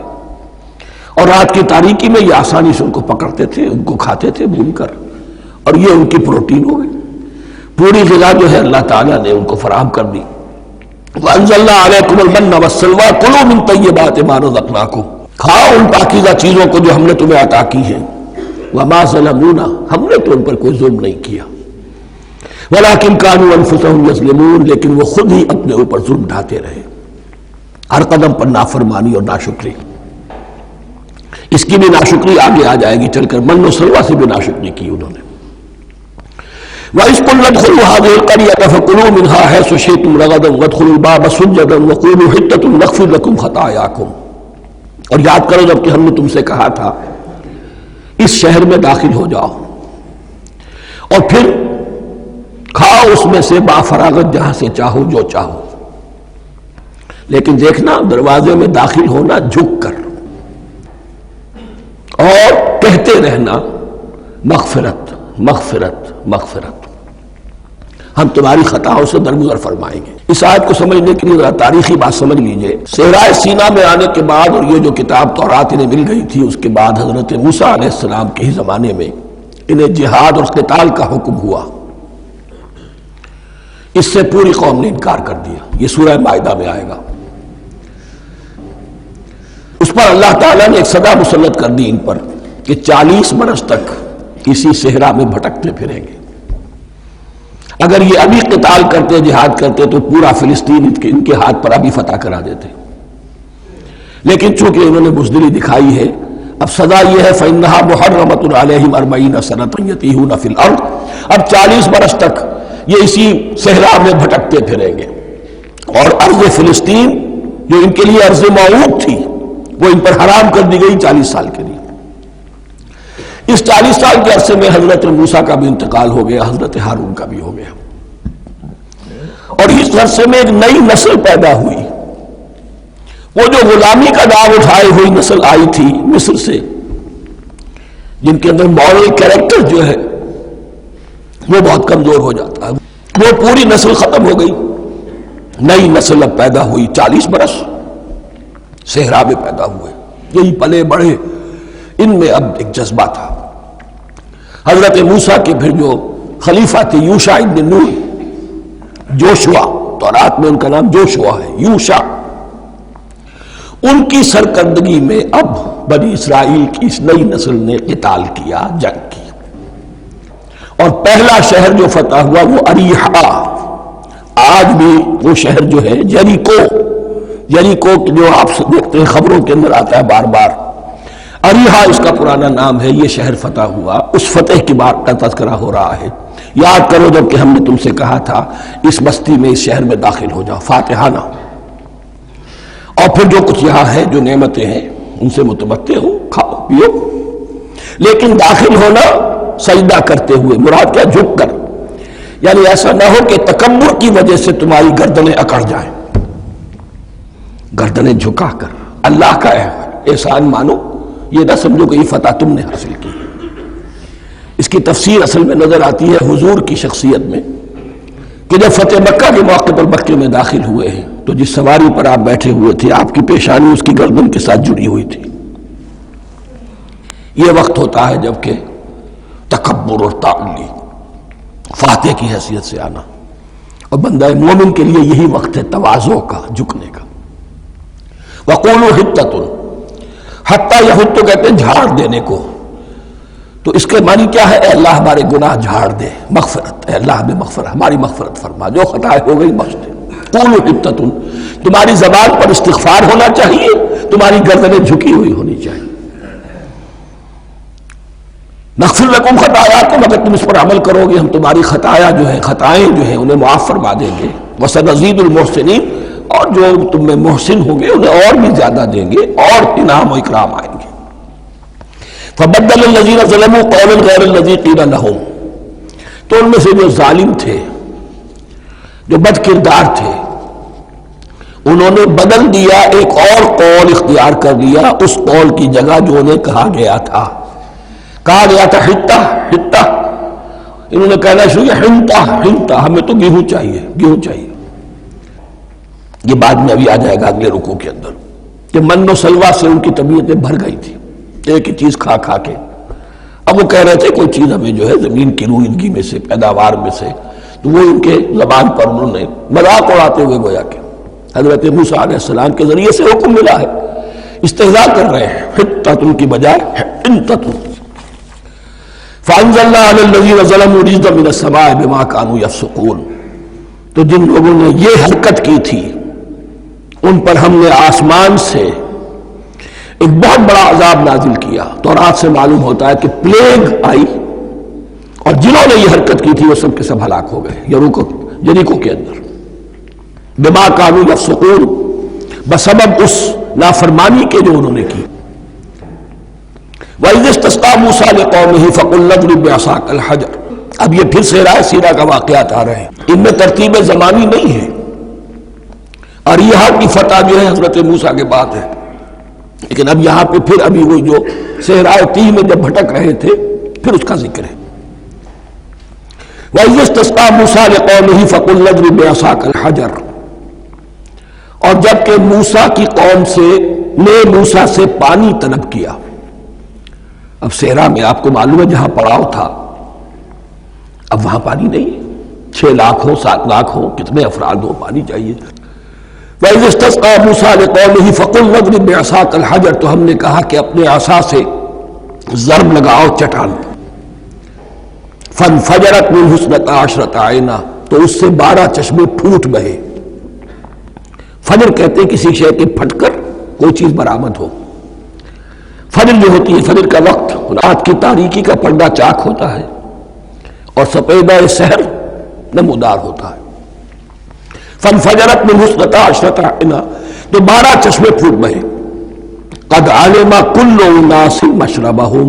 اور رات کی تاریکی میں یہ آسانی سے ان کو پکڑتے تھے، ان کو کھاتے تھے بھون کر، اور یہ ان کی پروٹین ہو گئی۔ پوری غذا جو ہے اللہ تعالیٰ نے ان کو فراہم کر دی۔ وَأَنزَلْنَا عَلَيْكُمُ الْمَنَّ وَالسَّلْوَىٰ كُلُوا مِن طَيِّبَاتِ مَا رَزَقْنَاكُمْ، کھاؤ ان پاکیزہ چیزوں کو جو ہم نے تمہیں عطا کی ہیں۔ وَمَا ظَلَمُونَا، ہم نے تو ان پر کوئی ظلم نہیں کیا، وَلَٰكِن كَانُوا أَنفُسَهُمْ يَظْلِمُونَ، لیکن وہ خود ہی اپنے اوپر ظلم ڈھاتے رہے، ہر قدم پر نافرمانی اور ناشکری۔ اس کی بھی ناشکری آگے آ جائے گی چل کر، من و سلوہ سے بھی ناشکری کی انہوں نے۔ وَإِذْ قُلْنَا ادْخُلُوا هَٰذِهِ الْقَرْيَةَ فَكُلُوا مِنْهَا حَيْثُ شِئْتُمْ رَغَدًا وَادْخُلُوا الْبَابَ سُجَّدًا وَقُولُوا حِطَّةٌ نَغْفِرْ لَكُمْ خَطَايَاكُمْ، اور یاد کرو جب کہ ہم نے تم سے کہا تھا اس شہر میں داخل ہو جاؤ، اور پھر کھاؤ اس میں سے بافراغت جہاں سے چاہو جو چاہو، لیکن دیکھنا دروازے میں داخل ہونا جھک کر، اور کہتے رہنا مغفرت مغفرت مغفرت، ہم تمہاری خطاؤں سے درگزر فرمائیں گے۔ اس آیت کو سمجھنے کے لیے ذرا تاریخی بات سمجھ لیجئے۔ صحرائے سینا میں آنے کے بعد، اور یہ جو کتاب تورات انہیں مل گئی تھی، اس کے بعد حضرت موسیٰ علیہ السلام کے ہی زمانے میں انہیں جہاد اور قتال کا حکم ہوا۔ اس سے پوری قوم نے انکار کر دیا، یہ سورہ مائدہ میں آئے گا۔ اس پر اللہ تعالیٰ نے ایک سزا مسلط کر دی ان پر کہ 40 برس تک اسی صحرا میں بھٹکتے پھریں گے۔ اگر یہ ابھی قتال کرتے، جہاد کرتے، تو پورا فلسطین ان کے ہاتھ پر ابھی فتح کرا دیتے، لیکن چونکہ انہوں نے بزدلی دکھائی ہے، اب سزا یہ ہے فَإِنَّهَا مُحَرَّمَةٌ عَلَيْهِمْ 40 سَنَةً يَتِيهُونَ فِي الْأَرْضِ، اب 40 برس تک یہ اسی صحرا میں بھٹکتے پھریں گے، اور ارض فلسطین جو ان کے لیے ارض موعود تھی وہ ان پر حرام کر دی گئی 40 سال کے لیے۔ اس 40 سال کے عرصے میں حضرت موسیٰ کا بھی انتقال ہو گیا، حضرت ہارون کا بھی ہو گیا، اور اس عرصے میں ایک نئی نسل پیدا ہوئی۔ وہ جو غلامی کا داغ اٹھائے ہوئی نسل آئی تھی مصر سے، جن کے اندر مورل کیریکٹر جو ہے وہ بہت کمزور ہو جاتا ہے، وہ پوری نسل ختم ہو گئی، نئی نسل اب پیدا ہوئی۔ 40 برس صحرا میں پیدا ہوئے، یہی پلے بڑھے، ان میں اب ایک جذبہ تھا۔ حضرت موسیٰ کے پھر جو خلیفہ تھے یوشع ابن نون، جوشوا، تورات میں ان کا نام جوشوا ہے، یوشع، ان کی سرکردگی میں اب بنی اسرائیل کی اس نئی نسل نے قتال کیا، جنگ کی، اور پہلا شہر جو فتح ہوا وہ اریحا۔ آج بھی وہ شہر جو ہے یریکو جو آپ دیکھتے ہیں خبروں کے اندر آتا ہے بار بار، اریحا اس کا پرانا نام ہے، یہ شہر فتح ہوا۔ اس فتح کی بات کا تذکرہ ہو رہا ہے، یاد کرو جب کہ ہم نے تم سے کہا تھا اس بستی میں، اس شہر میں داخل ہو جاؤ فاتحانہ، اور پھر جو کچھ یہاں ہے، جو نعمتیں ہیں ان سے متمتع ہو، کھاؤ پیو، لیکن داخل ہونا سجدہ کرتے ہوئے، مراد کیا؟ جھک کر، یعنی ایسا نہ ہو کہ تکبر کی وجہ سے تمہاری گردنیں اکڑ جائیں، گردنیں جھکا کر اللہ کا احسان مانو، یہ نہ سمجھو کہ یہ فتح تم نے حاصل کی۔ اس کی تفسیر اصل میں نظر آتی ہے حضور کی شخصیت میں، کہ جب فتح مکہ کے موقع پر مکے میں داخل ہوئے ہیں تو جس سواری پر آپ بیٹھے ہوئے تھے، آپ کی پیشانی اس کی گردن کے ساتھ جڑی ہوئی تھی۔ یہ وقت ہوتا ہے جب کہ تکبر اور تعلی، فاتح کی حیثیت سے آنا، اور بندہ مومن کے لیے یہی وقت ہے تواضع کا، جھکنے کا۔ وَقُولُوا حِطَّةٌ، حتیٰ یہود تو کہتے ہیں جھاڑ دینے کو، تو اس کے معنی کیا ہے؟ اے اللہ ہمارے گناہ جھاڑ دے، مغفرت، اے اللہ ہمیں مغفرت، ہماری مغفرت فرما، جو خطائیں ہو گئی بخش دے۔ قولوا حِطَّةٌ، تمہاری زبان پر استغفار ہونا چاہیے، تمہاری گردنیں جھکی ہوئی ہونی چاہیے۔ نغفر لکم خطایاکم، اگر تم اس پر عمل کرو گے ہم تمہاری خطائیں جو ہیں انہیں معاف فرما دیں گے۔ وَسَنَزِيدُ الْمُحْسِنِينَ، اور جو تم میں محسن ہوں گے انہیں اور بھی زیادہ دیں گے، اور انعام و اکرام آئیں گے۔ فَبَدَّلَ الَّذِينَ ظَلَمُوا قَوْلًا غَيْرَ الَّذِي قِيلَ لَهُمْ، تو ان میں سے جو ظالم تھے، جو بد کردار تھے، انہوں نے بدل دیا، ایک اور قول اختیار کر لیا اس قول کی جگہ جو انہیں کہا گیا تھا حتہ حتہ، انہوں نے کہنا شروع کیا حنطہ حنطہ، ہمیں تو گیہوں چاہیے، گیہوں چاہیے۔ یہ بعد میں ابھی آ جائے گا اگلے رکوع کے اندر، کہ من و سلوہ سے ان کی طبیعتیں بھر گئی تھی ایک ہی چیز کھا کھا کے۔ اب وہ کہہ رہے تھے کوئی چیز ہمیں جو ہے زمین کی روئیدگی میں سے، پیداوار میں سے، تو وہ ان کے زبان پر انہوں نے مذاق اڑاتے ہوئے گویا کہ حضرت موسیٰ علیہ السلام کے ذریعے سے حکم ملا ہے، استہزاء کر رہے ہیں، حتۃ کی بجائے حنطۃ۔ فَأَنزَلْنَا عَلَى الَّذِينَ ظَلَمُوا رِجْزًا مِنَ السَّمَاءِ بِمَا كَانُوا يَفْسُقُونَ، تو جن لوگوں نے یہ حرکت کی تھی ان پر ہم نے آسمان سے ایک بہت بڑا عذاب نازل کیا۔ تورات سے معلوم ہوتا ہے کہ پلیگ آئی، اور جنہوں نے یہ حرکت کی تھی وہ سب کے سب ہلاک ہو گئے یریکو کے اندر، بما كانوا يفسقون، بسبب اس نافرمانی کے جو انہوں نے کی۔ وَإِذِ اسْتَسْقَىٰ مُوسَىٰ لِقَوْمِهِ فَقُلْنَا اضْرِب بِّعَصَاكَ الْحَجَرَ، اب یہ پھر صحرائے سیرا کا واقعات آ رہے ہیں، ان میں ترتیب زمانی نہیں ہے، اور یہاں کی فتح جو ہے حضرت موسیٰ کے بعد ہے، لیکن اب یہاں پہ پھر ابھی وہ جو صحرائے تیہ میں جب بھٹک رہے تھے پھر اس کا ذکر ہے۔ وَإِذِ اسْتَسْقَىٰ مُوسَىٰ لِقَوْمِهِ فَقُلْ اضْرِب بِّعَصَاكَ الْحَجَرَ، اور جب کہ موسیٰ کی قوم نے موسیٰ سے پانی طلب کیا، اب صحرا میں آپ کو معلوم ہے جہاں پڑاؤ تھا اب وہاں پانی نہیں ہے، 6 لاکھ ہو 7 لاکھ ہو کتنے افراد ہو پانی چاہیے۔ وَإِذِ اسْتَسْقَىٰ مُوسَىٰ لِقَوْمِهِ فَقُلْ اضْرِب بِّعَصَاكَ الْحَجَرَ، تو ہم نے کہا کہ اپنے عصا سے ضرب لگاؤ چٹان، فَانْفَجَرَتْ مِنْهُ اثْنَتَا عَشْرَةَ عَيْنًا، تو اس سے 12 چشمے پھوٹ بہے۔ فجر کہتے ہیں کسی شے کے پھٹ کر کوئی چیز برآمد ہو۔ فجر جو ہوتی ہے فجر کا وقت رات کی تاریکی کا پردہ چاک ہوتا ہے اور سپیدہ سحر نمودار ہوتا ہے۔ فَانْفَجَرَتْ مِنْهُ اثْنَتَا عَشْرَةَ عَيْنًا، تو 12 چشمے پھوٹ بہے۔ قَدْ عَلِمَ كُلُّ أُنَاسٍ مَشْرَبَهُمْ،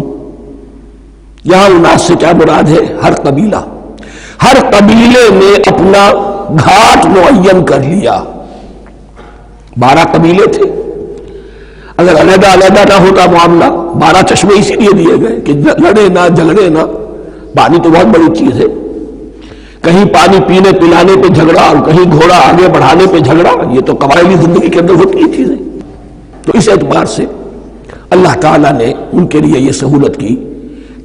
یہاں اناس سے کیا مراد ہے؟ ہر قبیلہ، ہر قبیلے نے اپنا گھاٹ معین کر لیا۔ 12 قبیلے تھے، اگر علیحدہ علیحدہ نہ ہوتا معاملہ، 12 چشمے اسی لیے دیے گئے کہ لڑے نہ جھگڑے نہ۔ پانی تو بہت بڑی چیز ہے، کہیں پانی پینے پلانے پہ جھگڑا اور کہیں گھوڑا آگے بڑھانے پہ جھگڑا، یہ تو قبائلی زندگی کے اندر ہوتی ہی چیزیں۔ تو اس اعتبار سے اللہ تعالیٰ نے ان کے لیے یہ سہولت کی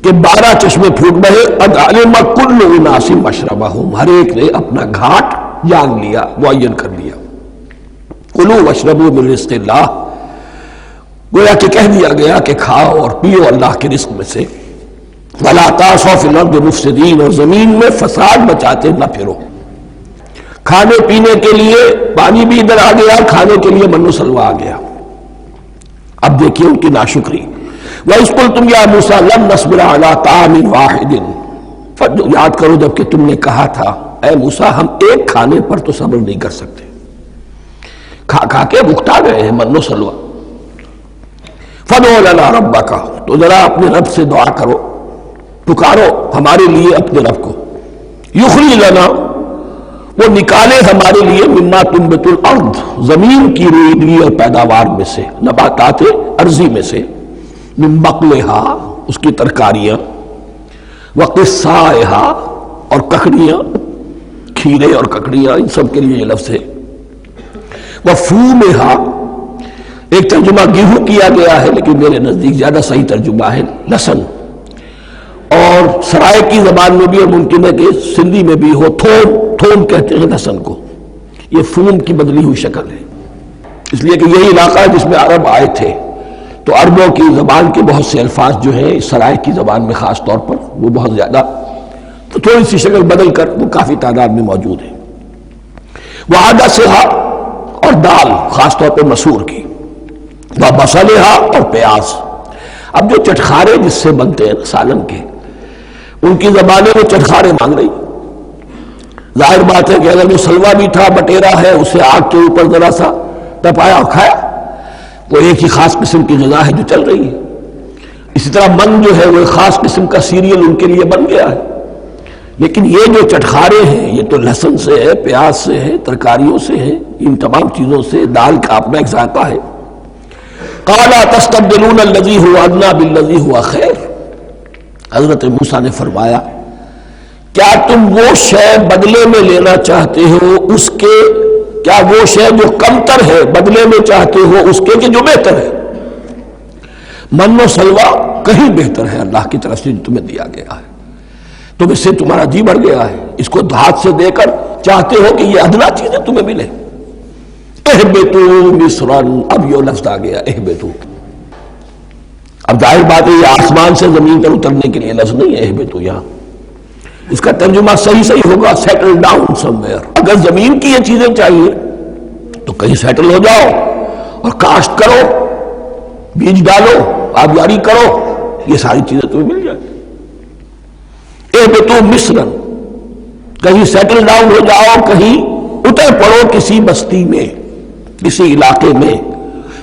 کہ 12 چشمے پھوٹ بہے۔ قد علم کل اناس مشربہم، ہر ایک نے اپنا گھاٹ جان لیا، معین کر لیا۔ کلوا واشربوا من رزق اللہ، گویا کہ کہہ دیا گیا کہ کھاؤ اور پیو اللہ کے رزق میں سے۔ ولا تعثوا فی الارض مفسدین، اور زمین میں فساد مچاتے نہ پھرو۔ کھانے پینے کے لیے پانی بھی ادھر آ گیا، کھانے کے لیے من و سلوہ آ گیا۔ اب دیکھیے ان کی ناشکری۔ وَإِذْ قُلْتُمْ يَا مُوسَىٰ لَن نَّصْبِرَ عَلَىٰ طَعَامٍ وَاحِدٍ، یاد کرو جب کہ تم نے کہا تھا اے موسیٰ ہم ایک کھانے پر تو صبر نہیں کر سکتے، کھا کھا کے بکتا گئے ہیں من و سلوہ۔ فَادْعُ لَنَا رَبَّكَ، تو ذرا اپنے رب سے دعا کرو، پکارو ہمارے لیے اپنے رب کو۔ یخرج لنا، وہ نکالے ہمارے لیے مما تنبت الارض، زمین کی رویدگی اور پیداوار میں سے، نباتات ارضی میں سے، من بقلہا، اس کی ترکاریاں، وقصائہا، اور ککڑیاں، کھیرے اور ککڑیاں، ان سب کے لیے یہ لفظ ہے۔ وفومہا، ایک ترجمہ گیہوں کیا گیا ہے لیکن میرے نزدیک زیادہ صحیح ترجمہ ہے لہسن، اور سرائے کی زبان میں بھی اور ممکن ہے کہ سندھی میں بھی ہو تھوم، تھوم کہتے ہیں لہسن کو، یہ فوم کی بدلی ہوئی شکل ہے، اس لیے کہ یہی علاقہ ہے جس میں عرب آئے تھے، تو عربوں کی زبان کے بہت سے الفاظ جو ہیں اس سرائے کی زبان میں خاص طور پر وہ بہت زیادہ، تو تھوڑی سی شکل بدل کر وہ کافی تعداد میں موجود ہے۔ وعدسہا، اور دال خاص طور پر مسور کی، وبصلہا، اور پیاز۔ اب جو چٹخارے جس سے بنتے ہیں سالن کے، ان کی زبانیں وہ چٹخارے مانگ رہی۔ ظاہر بات ہے کہ اگر وہ سلوا بھی تھا، بٹیرا ہے، اسے آگ کے اوپر ذرا سا تپایا اور کھایا، وہ ایک ہی خاص قسم کی غذا ہے جو چل رہی ہے۔ اسی طرح من جو ہے وہ ایک خاص قسم کا سیریل ان کے لیے بن گیا ہے، لیکن یہ جو چٹخارے ہیں یہ تو لہسن سے ہے، پیاز سے ہے، ترکاریوں سے ہے، ان تمام چیزوں سے، دال کا اپنا ایک ذائقہ ہے۔ قَالَ تَسْتَبْدِلُونَ الَّذِي هُوَ أَدْنَىٰ بِالَّذِي هُوَ خَيْرٌ، حضرت موسیٰ نے فرمایا کیا تم وہ شے بدلے میں لینا چاہتے ہو اس کے، کیا وہ شے جو کمتر ہے بدلے میں چاہتے ہو اس کے کہ جو بہتر ہے؟ من و سلوہ کہیں بہتر ہے اللہ کی طرف سے جو تمہیں دیا گیا ہے، تم اس سے تمہارا جی بڑھ گیا ہے، اس کو ہاتھ سے دے کر چاہتے ہو کہ یہ ادنا چیزیں تمہیں ملے۔ اہبطوا مصرا، اب یہ لفظ آ گیا اہبطوا، اب ظاہر بات ہے یہ آسمان سے زمین پر اترنے کے لیے لفظ نہیں ہے اہبطوا، یہاں اس کا ترجمہ صحیح ہوگا سیٹل ڈاؤن سم ویئر۔ اگر زمین کی یہ چیزیں چاہیے تو کہیں سیٹل ہو جاؤ اور کاشت کرو، بیج ڈالو، آبیاری کرو، یہ ساری چیزیں تمہیں مل جائیں۔ اہبطوا مصرا، کہیں سیٹل ڈاؤن ہو جاؤ، کہیں اتر پڑو کسی بستی میں، کسی علاقے میں،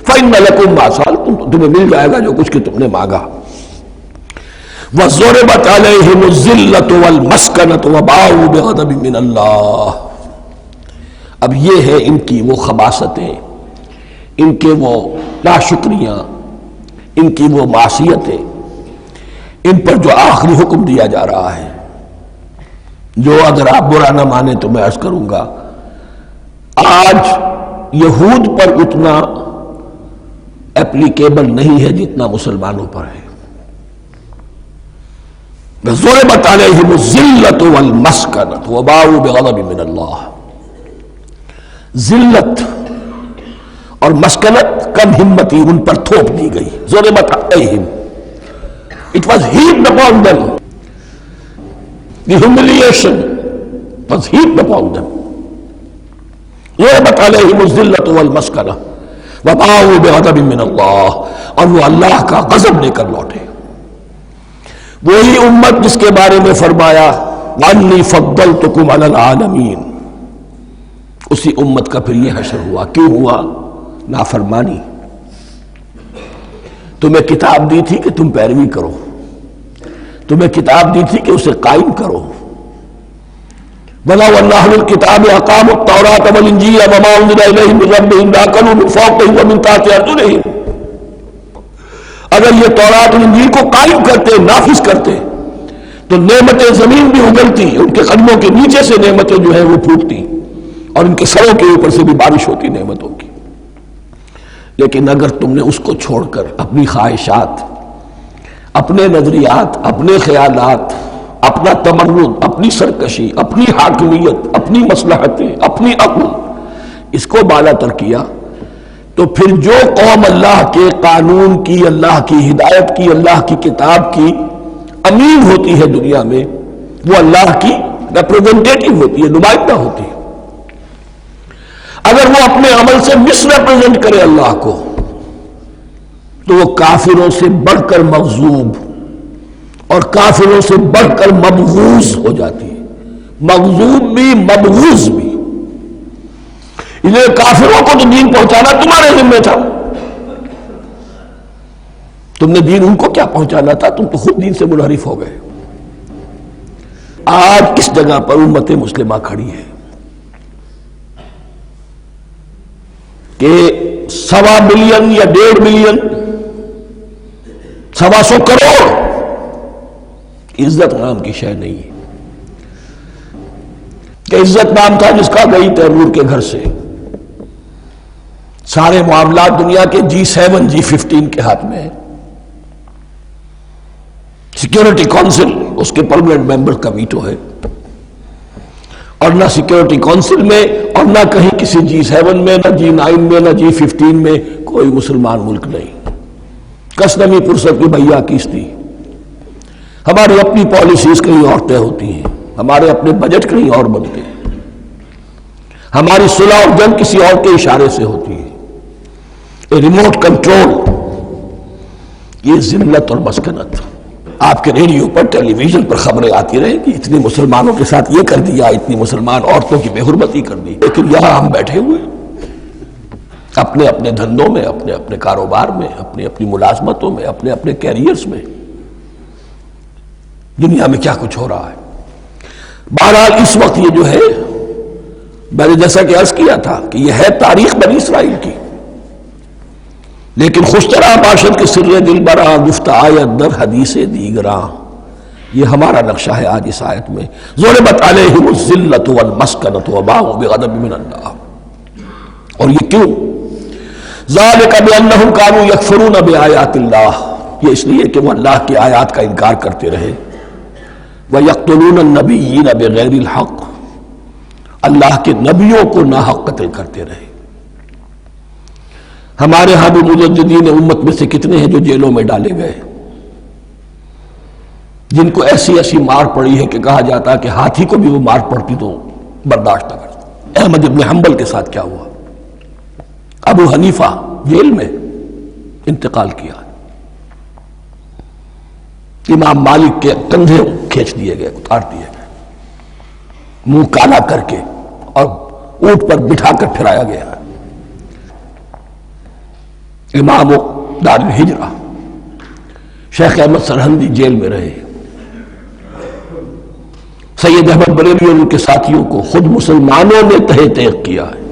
فإن لکم ما سألتم، تمہیں مل جائے گا جو کچھ کہ تم نے مانگا۔ وَضُرِبَتْ عَلَيْهِمُ الذِّلَّةُ وَالْمَسْكَنَةُ وَبَاءُوا بِغَضَبٍ مِّنَ اللَّهِ۔ اب یہ ہے ان کی وہ خباثتیں، ان کے وہ ناشکریاں، ان کی وہ معصیتیں، ان پر جو آخری حکم دیا جا رہا ہے، جو اگر آپ برا نہ مانیں تو میں عرض کروں گا آج یہود پر اتنا اپلیکیبل نہیں ہے جتنا مسلمانوں پر ہے۔ ضربت علیہم الذلۃ والمسکنۃ وباؤوا بغضب من اللہ۔ ذلت اور مسکنت کم ہمتی ان پر تھوپ دی گئی۔ ضربت علیہم، it was heaped upon them. The humiliation was heaped upon them. ضربت علیہم الذلۃ والمسکنۃ وباؤوا بغضب من اللہ، اور وہ اللہ کا غضب لے کر لوٹے۔ وہی امت جس کے بارے میں فرمایا وَأَنِّي فَضَّلْتُكُمْ عَلَى الْعَالَمِينَ، اسی امت کا پھر یہ حشر ہوا۔ کیوں ہوا؟ نافرمانی۔ تمہیں کتاب دی تھی کہ تم پیروی کرو، تمہیں کتاب دی تھی کہ اسے قائم کرو۔ وَلَوْ أَنَّ أَهْلَ الْكِتَابِ أَقَامُوا التَّوْرَاةَ وَالْإِنْجِيلَ وَمَا أُنزِلَ إِلَيْهِمْ مِن رَّبِّهِمْ لَأَكَلُوا مِن فَوْقِهِمْ وَمِن تَحْتِ أَرْجُلِهِمْ۔ اگر یہ تورات اور انجیل کو قائم کرتے، نافذ کرتے، تو نعمتیں زمین بھی اگلتی، ان کے قدموں کے نیچے سے نعمتیں جو ہیں وہ پھوٹتی، اور ان کے سروں کے اوپر سے بھی بارش ہوتی نعمتوں کی۔ لیکن اگر تم نے اس کو چھوڑ کر اپنی خواہشات، اپنے نظریات، اپنے خیالات، اپنا تمرد، اپنی سرکشی، اپنی حاکمیت، اپنی مصلحتیں، اپنی عقل، اس کو بالا تر کیا، تو پھر جو قوم اللہ کے قانون کی، اللہ کی ہدایت کی، اللہ کی کتاب کی امین ہوتی ہے دنیا میں، وہ اللہ کی ریپریزنٹیٹو ہوتی ہے، نمائندہ ہوتی ہے۔ اگر وہ اپنے عمل سے مس ریپریزنٹ کرے اللہ کو، تو وہ کافروں سے بڑھ کر مغضوب اور کافروں سے بڑھ کر مبغوض ہو جاتی ہے، مغضوب بھی مبغوض بھی۔ انہیں کافروں کو تو دین پہنچانا تمہارے ذمہ تھا، تم نے دین ان کو کیا پہنچانا تھا، تم تو خود دین سے منحرف ہو گئے۔ آج کس جگہ پر امت مسلمہ کھڑی ہے کہ 1.25 ملین یا 1.5 ملین، 125 کروڑ عزت نام کی شے نہیں ہے، کہ عزت نام تھا جس کا گئی تیمور کے گھر سے، سارے معاملات دنیا کے G7 G15 کے ہاتھ میں ہے، سیکیورٹی کونسل اس کے پرماننٹ ممبر کا ویٹو ہے، اور نہ سیکیورٹی کونسل میں اور نہ کہیں کسی G7 میں، نہ G9 میں، نہ G15 میں کوئی مسلمان ملک نہیں۔ کسنمی پرست کی بھیا کیستی، ہماری اپنی پالیسیز کہیں اور طے ہوتی ہیں، ہمارے اپنے بجٹ کہیں اور بنتے ہیں، ہماری صلح اور جنگ کسی اور کے اشارے سے ہوتی ہے، ریموٹ کنٹرول، یہ ذلت اور مسکنت۔ آپ کے ریڈیو پر، ٹیلی ویژن پر خبریں آتی رہیں کہ اتنے مسلمانوں کے ساتھ یہ کر دیا، اتنی مسلمان عورتوں کی بے حرمتی کر دی، لیکن یہاں ہم بیٹھے ہوئے اپنے اپنے دھندوں میں، اپنے اپنے کاروبار میں، اپنی اپنی ملازمتوں میں، اپنے اپنے کیریئرز میں، دنیا میں کیا کچھ ہو رہا ہے۔ بہرحال اس وقت یہ جو ہے، میں نے جیسا کہ عرض کیا تھا کہ یہ ہے تاریخ بنی اسرائیل کی، لیکن خوشترا باشد کے سر دل برا گفت آیت در حدیث دیگراں، یہ ہمارا نقشہ ہے آج اس آیت میں۔ ضربت علیہم الذلۃ والمسکنۃ وباؤوا بغضب من اللہ، اور یہ کیوں؟ ذالک بانہم کانوا یکفرون بآیات اللہ، یہ اس لیے کہ وہ اللہ کی آیات کا انکار کرتے رہے، وَيَقْتُلُونَ النَّبِيِّينَ بِغَيْرِ الْحَقِّ، اللہ کے نبیوں کو ناحق قتل کرتے رہے۔ ہمارے ہاں بھی مجددین امت میں سے کتنے ہیں جو جیلوں میں ڈالے گئے، جن کو ایسی ایسی مار پڑی ہے کہ کہا جاتا کہ ہاتھی کو بھی وہ مار پڑتی تو برداشت نہ کرتا۔ احمد ابن حنبل کے ساتھ کیا ہوا؟ ابو حنیفہ جیل میں انتقال کیا، امام مالک کے کندھے کھینچ دیے گئے، اتار دیے گئے، منہ کالا کر کے اور اونٹ پر بٹھا کر پھرایا گیا۔ امام دار الہجرہ شیخ احمد سرہندی جیل میں رہے، سید احمد بریلوی اور ان کے ساتھیوں کو خود مسلمانوں نے تہہ تیغ کیا ہے۔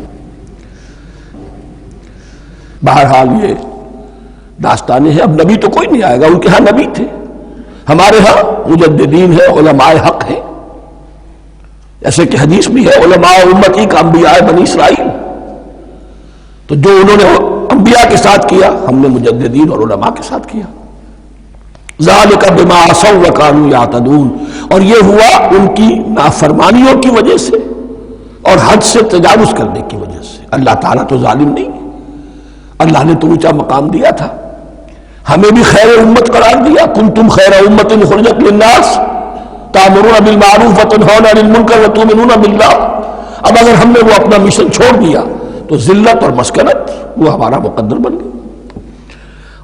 بہرحال یہ داستانیں ہیں، اب نبی تو کوئی نہیں آئے گا، ان کے ہاں نبی تھے، ہمارے ہاں مجددین ہیں، علماء حق ہیں، ایسے کہ حدیث بھی ہے علماء امتی کا انبیاء بنی اسرائیل، تو جو انہوں نے انبیاء کے ساتھ کیا ہم نے مجددین اور علماء کے ساتھ کیا۔ ذالک بما عصوا وکانوا یعتدون، اور یہ ہوا ان کی نافرمانیوں کی وجہ سے اور حد سے تجاوز کرنے کی وجہ سے۔ اللہ تعالیٰ تو ظالم نہیں ہے، اللہ نے تو اونچا مقام دیا تھا، ہمیں بھی خیر امت قرار دیا، کنتم خیر امت اخرجت للناس تأمرون بالمعروف وتنہون عن المنکر وتؤمنون باللہ۔ اب اگر ہم نے وہ اپنا مشن چھوڑ دیا تو ذلت اور مسکنت وہ ہمارا مقدر بن گئی۔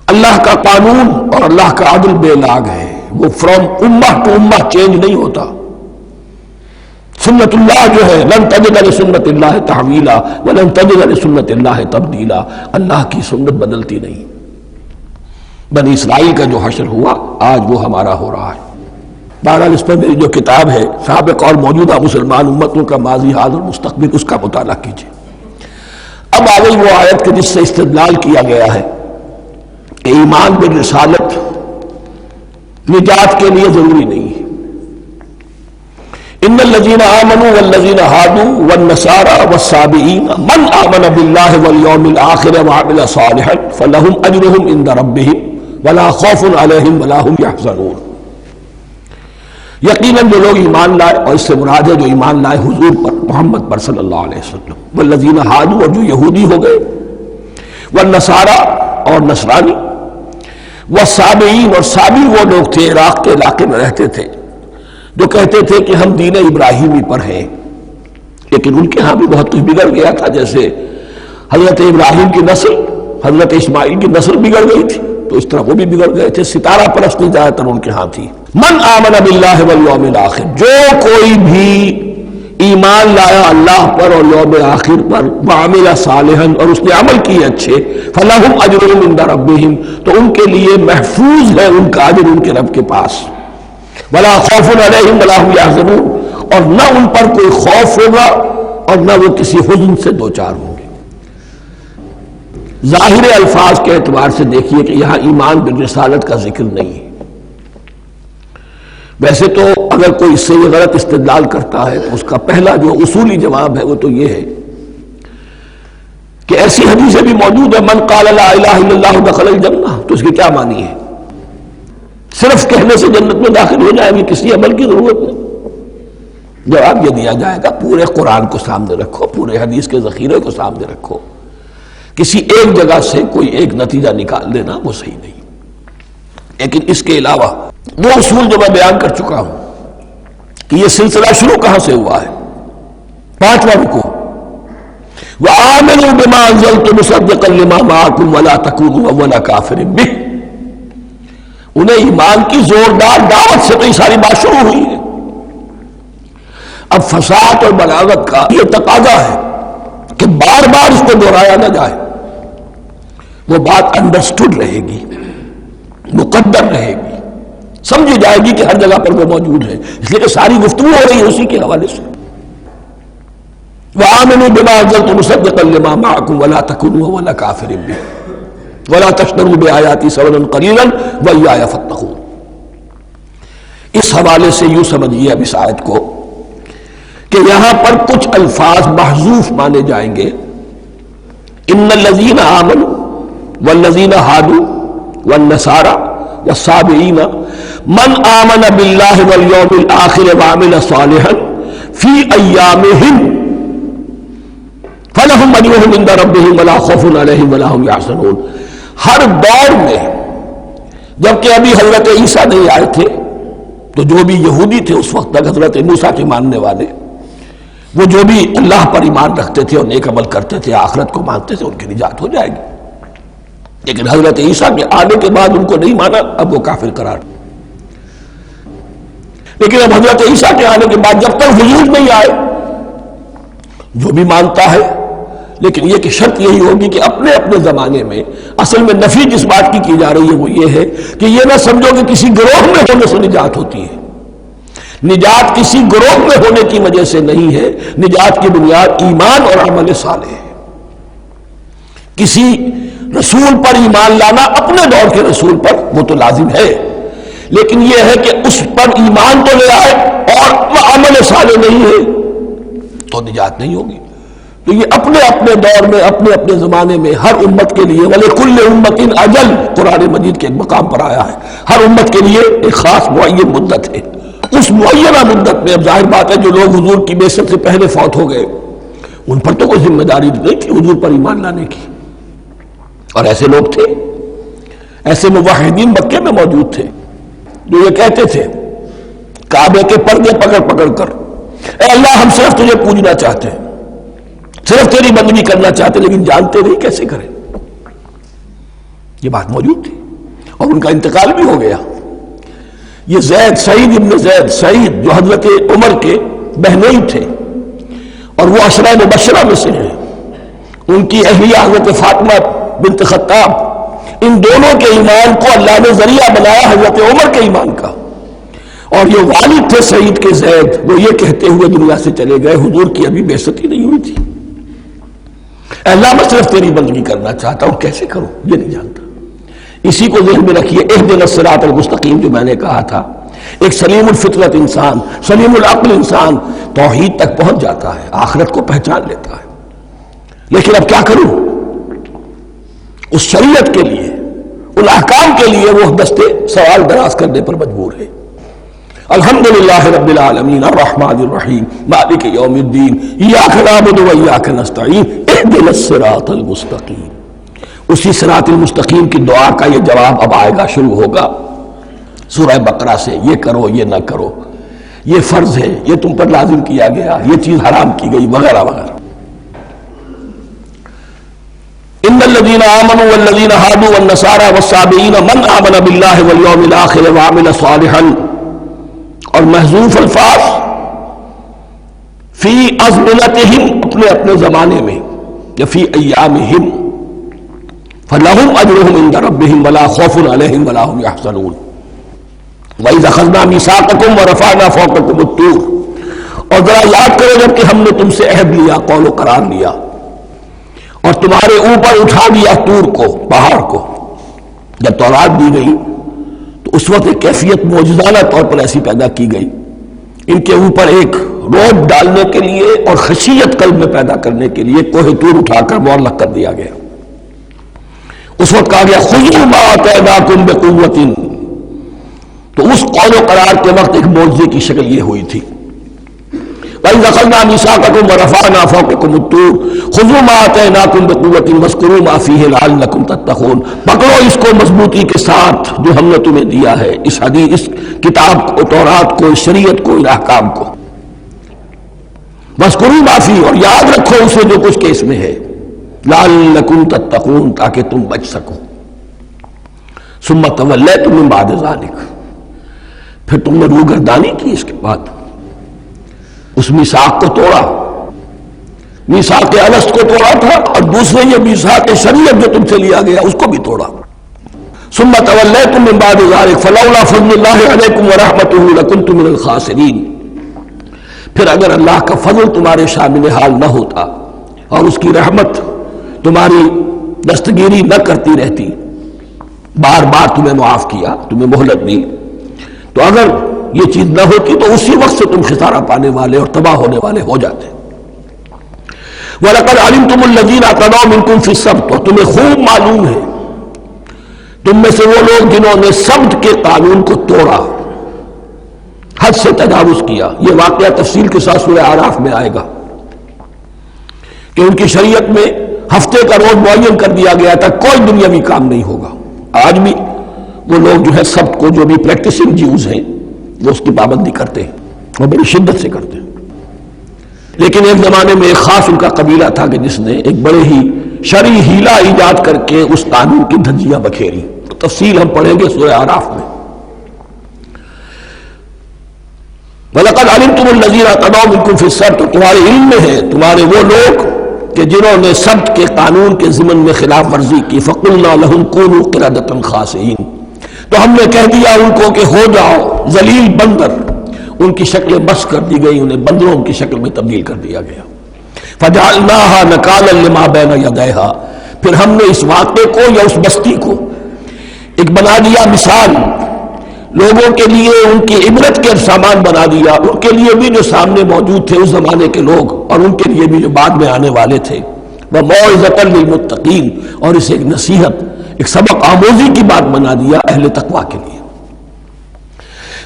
اللہ کا قانون اور اللہ کا عدل بے لاگ ہے، وہ فرام امہ ٹو امہ چینج نہیں ہوتا۔ سنت اللہ جو ہے لن تجد لسنت اللہ تحویلا ولن تجد لسنت اللہ تبدیلا، اللہ کی سنت بدلتی نہیں۔ بنی اسرائیل کا جو حشر ہوا آج وہ ہمارا ہو رہا ہے۔ بہرحال اس پر میری جو کتاب ہے سابق اور موجودہ مسلمان امتوں کا ماضی حال اور مستقبل، اس کا مطالعہ کیجیے۔ اب آ گئی وہ آیت کہ جس سے استدلال کیا گیا ہے کہ ایمان بالرسالت نجات کے لیے ضروری نہیں ہے۔ ان الذین آمنوا والذین ہادوا والنصارى والصابئین من آمن باللہ والیوم الآخر وعمل صالحا فلہم اجرہم عند ربہم ولا خوف علیہم ولا هم یحزنون۔ یقیناً جو لوگ ایمان لائے، اور اس سے مراد ہے جو ایمان لائے حضور پر، محمد پر صلی اللہ علیہ وسلم، والذین ہادوا، اور جو یہودی ہو گئے، والنصارى اور نصرانی، والصابئین، اور صابی وہ لوگ تھے عراق کے علاقے میں رہتے تھے جو کہتے تھے کہ ہم دین ابراہیمی پر ہیں، لیکن ان کے ہاں بھی بہت کچھ بگڑ گیا تھا، جیسے حضرت ابراہیم کی نسل حضرت اسماعیل کی نسل بگڑ گئی تھی تو اس طرح وہ بھی بگڑ گئے تھے، ستارہ پرستی زیادہ تر ان کے ہاں تھی۔ من آمن باللہ والیوم الآخر، جو کوئی بھی ایمان لایا اللہ پر اور یوم آخر پر، وعمل صالحا، اور اس نے عمل کیے اچھے، فلہم اجرہم عند ربہم، تو ان کے لیے محفوظ ہے ان کا اجر ان کے رب کے پاس، ولا خوف علیہم ولا هم یحزنون، اور نہ ان پر کوئی خوف ہوگا اور نہ وہ کسی حزن سے دوچار ہوں گے۔ ظاہر الفاظ کے اعتبار سے دیکھیے کہ یہاں ایمان بالرسالت کا ذکر نہیں ہے۔ ویسے تو اگر کوئی اس سے یہ غلط استدلال کرتا ہے تو اس کا پہلا جو اصولی جواب ہے وہ تو یہ ہے کہ ایسی حدیثیں بھی موجود ہے، من قال لا الہ الا اللہ دخل الجنہ، تو اس کی کیا معنی ہے؟ صرف کہنے سے جنت میں داخل ہو جائے گی، کسی عمل کی ضرورت نہیں۔ جواب یہ دیا جائے گا پورے قرآن کو سامنے رکھو، پورے حدیث کے ذخیرے کو سامنے رکھو، کسی ایک جگہ سے کوئی ایک نتیجہ نکال لینا وہ صحیح نہیں۔ لیکن اس کے علاوہ وہ اصول جو میں بیان کر چکا ہوں کہ یہ سلسلہ شروع کہاں سے ہوا ہے، 5واں رکوع، وآمنوا بما انزلت مصدقا لما معكم ولا تكونوا اول کافر به، انہیں ایمان کی زوردار دعوت سے تو یہ ساری بات شروع ہوئی ہے۔ اب فصاحت اور بلاغت کا یہ تقاضا ہے کہ بار بار اس کو دہرایا نہ جائے، وہ بات انڈرسٹوڈ رہے گی، مقدر رہے گی، سمجھی جائے گی کہ ہر جگہ پر وہ موجود ہے، اس لیے کہ ساری گفتگو ہو رہی ہے اسی کے حوالے سے۔ وآمنوا بما انزلت مصدقا لما معكم ولا تكونوا اول کافر به ولا تشتروا بآیاتی ثمنا قلیلا وإیایا فاتقون۔ اس حوالے سے یوں سمجھیے اب اس آیت کو کہ یہاں پر کچھ الفاظ محذوف مانے جائیں گے، ان الذین آمنوا والذین ہادوا والنصارى والصابئین من آمن باللہ والیوم الآخر وعمل صالحا فی ایامہم فلہم اجرہم عند ربہم ولا خوف علیہم ولا هم یحزنون۔ ہر دور میں جبکہ ابھی حضرت عیسیٰ نہیں آئے تھے تو جو بھی یہودی تھے اس وقت تک حضرت موسیٰ کے ماننے والے، وہ جو بھی اللہ پر ایمان رکھتے تھے اور نیک عمل کرتے تھے، آخرت کو مانتے تھے، ان کی نجات ہو جائے گی۔ لیکن حضرت عیسیٰ کے آنے کے بعد ان کو نہیں مانا، اب وہ کافر قرار۔ لیکن اب حضرت عیسیٰ کے آنے کے بعد جب تک حضور نہیں آئے جو بھی مانتا ہے لیکن یہ کہ شرط یہی ہوگی کہ اپنے اپنے زمانے میں اصل میں نفی جس بات کی جا رہی ہے وہ یہ ہے کہ یہ نہ سمجھو کہ کسی گروہ میں ہونے سے نجات ہوتی ہے. نجات کسی گروہ میں ہونے کی وجہ سے نہیں ہے، نجات کی بنیاد ایمان اور عمل صالح ہے. کسی رسول پر ایمان لانا اپنے دور کے رسول پر وہ تو لازم ہے، لیکن یہ ہے کہ اس پر ایمان تو لے آئے اور وہ عمل صالح نہیں ہے تو نجات نہیں ہوگی. تو یہ اپنے اپنے دور میں اپنے اپنے زمانے میں ہر امت کے لیے وَلِكُلِّ أُمَّةٍ أَجَلٌ قرآن مجید کے ایک مقام پر آیا ہے، ہر امت کے لیے ایک خاص معین مدت ہے. اس معینہ مدت میں اب ظاہر بات ہے جو لوگ حضور کی بعثت سے پہلے فوت ہو گئے ان پر تو کوئی ذمہ داری نہیں تھی حضور پر ایمان لانے کی، اور ایسے لوگ تھے، ایسے موحدین مکے میں موجود تھے جو یہ کہتے تھے کعبے کے پردے پکڑ پکڑ کر اے اللہ ہم صرف تجھے پوجنا چاہتے ہیں، صرف تیری بندگی کرنا چاہتے ہیں، لیکن جانتے نہیں کیسے کریں. یہ بات موجود تھی اور ان کا انتقال بھی ہو گیا. یہ زید، سعید ابن زید، سعید جو حضرت عمر کے بہنوئی تھے اور وہ عشرہ مبشرہ میں سے ہیں، ان کی اہلیہ حضرت فاطمہ بنت خطاب، ان دونوں کے ایمان کو اللہ نے ذریعہ بنایا حضرت عمر کے ایمان کا. اور یہ والد تھے سعید کے زید، وہ یہ کہتے ہوئے دنیا سے چلے گئے حضور کی ابھی بعثت ہی نہیں ہوئی تھی، اللہ میں صرف تیری بندگی کرنا چاہتا ہوں، کیسے کروں یہ نہیں جانتا. اسی کو ذہن میں رکھیے، اہدنا الصراط المستقیم جو میں نے کہا تھا، ایک سلیم الفطرت انسان، سلیم العقل انسان توحید تک پہنچ جاتا ہے، آخرت کو پہچان لیتا ہے، لیکن اب کیا کروں؟ اس شریعت کے لیے، ان احکام کے لیے وہ دستے سوال دراز کرنے پر مجبور ہے. الحمدللہ رب العالمین الرحمن الرحیم مالک یوم الدین ایاک نعبد و ایاک نستعین اہدنا الصراط المستقیم. اسی صراط المستقیم کی دعا کا یہ جواب اب آئے گا، شروع ہوگا سورہ بقرہ سے. یہ کرو، یہ نہ کرو، یہ فرض ہے، یہ تم پر لازم کیا گیا، یہ چیز حرام کی گئی، وغیرہ وغیرہ. ان الذين آمنوا والذين هادوا والنصارى والصابئين من آمن بالله واليوم الآخر وعمل صالحا، اور محذوف الفاظ فی ازمنتہم، اپنے اپنے زمانے میں، یا فی ایامہم، فلہم اجرہم عند ربہم ولا خوف علیہم ولا هم یحزنون. وَإِذْ أَخَذْنَا مِیثَاقَکُمْ وَرَفَعْنَا فَوْقَکُمُ الطُّورَ، اور ذرا یاد کرو جب کہ ہم نے تم سے عہد لیا، قول و قرار لیا، اور تمہارے اوپر اٹھا دیا طور کو، پہاڑ کو. جب تورات دی گئی تو اس وقت ایک کیفیت معجزانہ طور پر ایسی پیدا کی گئی، ان کے اوپر ایک روب ڈالنے کے لیے اور خشیت قلب میں پیدا کرنے کے لیے کوہ طور اٹھا کر معلق کر دیا گیا. اس وقت کہا گیا خذوا ما آتیناکم بقوۃ، تو اس قول و قرار کے وقت ایک معجزے کی شکل یہ ہوئی تھی. وَإِذْ أَخَذْنَا مِيثَاقَكُمْ وَرَفَعْنَا فَوْقَكُمُ الطُّورَ خُذُوا مَا آتَيْنَاكُمْ بِقُوَّةٍ وَاذْكُرُوا مَا فِيهِ لَعَلَّكُمْ تَتَّقُونَ. پکڑو اس کو مضبوطی کے ساتھ جو ہم نے تمہیں دیا ہے، اس حدیث، اس کتاب کو، تورات کو، اس شریعت کو، ان احکام کو. وَاذْكُرُوا مَا فِيهِ، اور یاد رکھو اسے جو کچھ کہ اس میں ہے، لَعَلَّكُمْ تَتَّقُونَ، تاکہ تم بچ سکو. ثُمَّ تَوَلَّيْتُم مِّن بَعْدِ ذَلِكَ، پھر تم نے روگردانی کی اس کے بعد، اس میثاق کو توڑا، میثاق الست کو توڑا تھا، اور دوسرے یہ میثاق شریعت جو تم سے لیا گیا اس کو بھی توڑا. ثم تولیتم من بعد ذلک فلولا فضل اللہ علیکم ورحمتہ لکنتم من الخاسرین. پھر اگر اللہ کا فضل تمہارے شامل حال نہ ہوتا اور اس کی رحمت تمہاری دستگیری نہ کرتی رہتی، بار بار تمہیں معاف کیا، تمہیں مہلت دی، تو اگر یہ چیز نہ ہوتی تو اسی وقت سے تم خسارہ پانے والے اور تباہ ہونے والے ہو جاتے. وَلَقَدْ عَلِمْتُمُ الَّذِينَ اعْتَدَوْا مِنْكُمْ فِي السَّبْتِ، اور تمہیں خوب معلوم ہے تم میں سے وہ لوگ جنہوں نے سبت کے قانون کو توڑا، حد سے تجاوز کیا. یہ واقعہ تفصیل کے ساتھ سورہ اعراف میں آئے گا کہ ان کی شریعت میں ہفتے کا روز معین کر دیا گیا تھا، کوئی دنیاوی کام نہیں ہوگا. آج بھی وہ لوگ جو ہے سبت کو، جو بھی پریکٹسنگ جیوز ہیں، وہ اس کی پابندی کرتے ہیں اور بڑی شدت سے کرتے ہیں. لیکن ایک زمانے میں ایک خاص ان کا قبیلہ تھا کہ جس نے ایک بڑے ہی شرعی ہیلا ایجاد کر کے اس قانون کی دھجیاں بکھیری. تفصیل ہم پڑھیں گے سورہ اعراف میں. وَلَقَدْ عَلِمْتُمُ الَّذِينَ اعْتَدَوْا مِنْكُمْ فِي السَّبْتِ، تمہارے علم میں ہے تمہارے وہ لوگ کہ جنہوں نے سبت کے قانون کے ضمن میں خلاف ورزی کی فَقُلْنَا لَهُمْ كُونُوا قِرَدَةً خَاسِئِينَ، تو ہم نے کہہ دیا ان کو کہ ہو جاؤ ذلیل بندر، ان کی شکلیں بس کر دی گئی، انہیں بندروں کی شکل میں تبدیل کر دیا گیا۔ فَجَعَلْنَاهَا نَكَالًا لِمَا بَيْنَ يَدَيْهَا، پھر ہم نے اس واقعے کو یا اس بستی کو ایک بنا دیا مثال، لوگوں کے لیے ان کی عبرت کے سامان بنا دیا، ان کے لیے بھی جو سامنے موجود تھے اس زمانے کے لوگ اور ان کے لیے بھی جو بعد میں آنے والے تھے، وَمَوْعِظَةً لِّلْمُتَّقِينَ، اور اسے ایک نصیحت، ایک سبق آموزی کی بات بنا دیا اہل تقویٰ کے لیے۔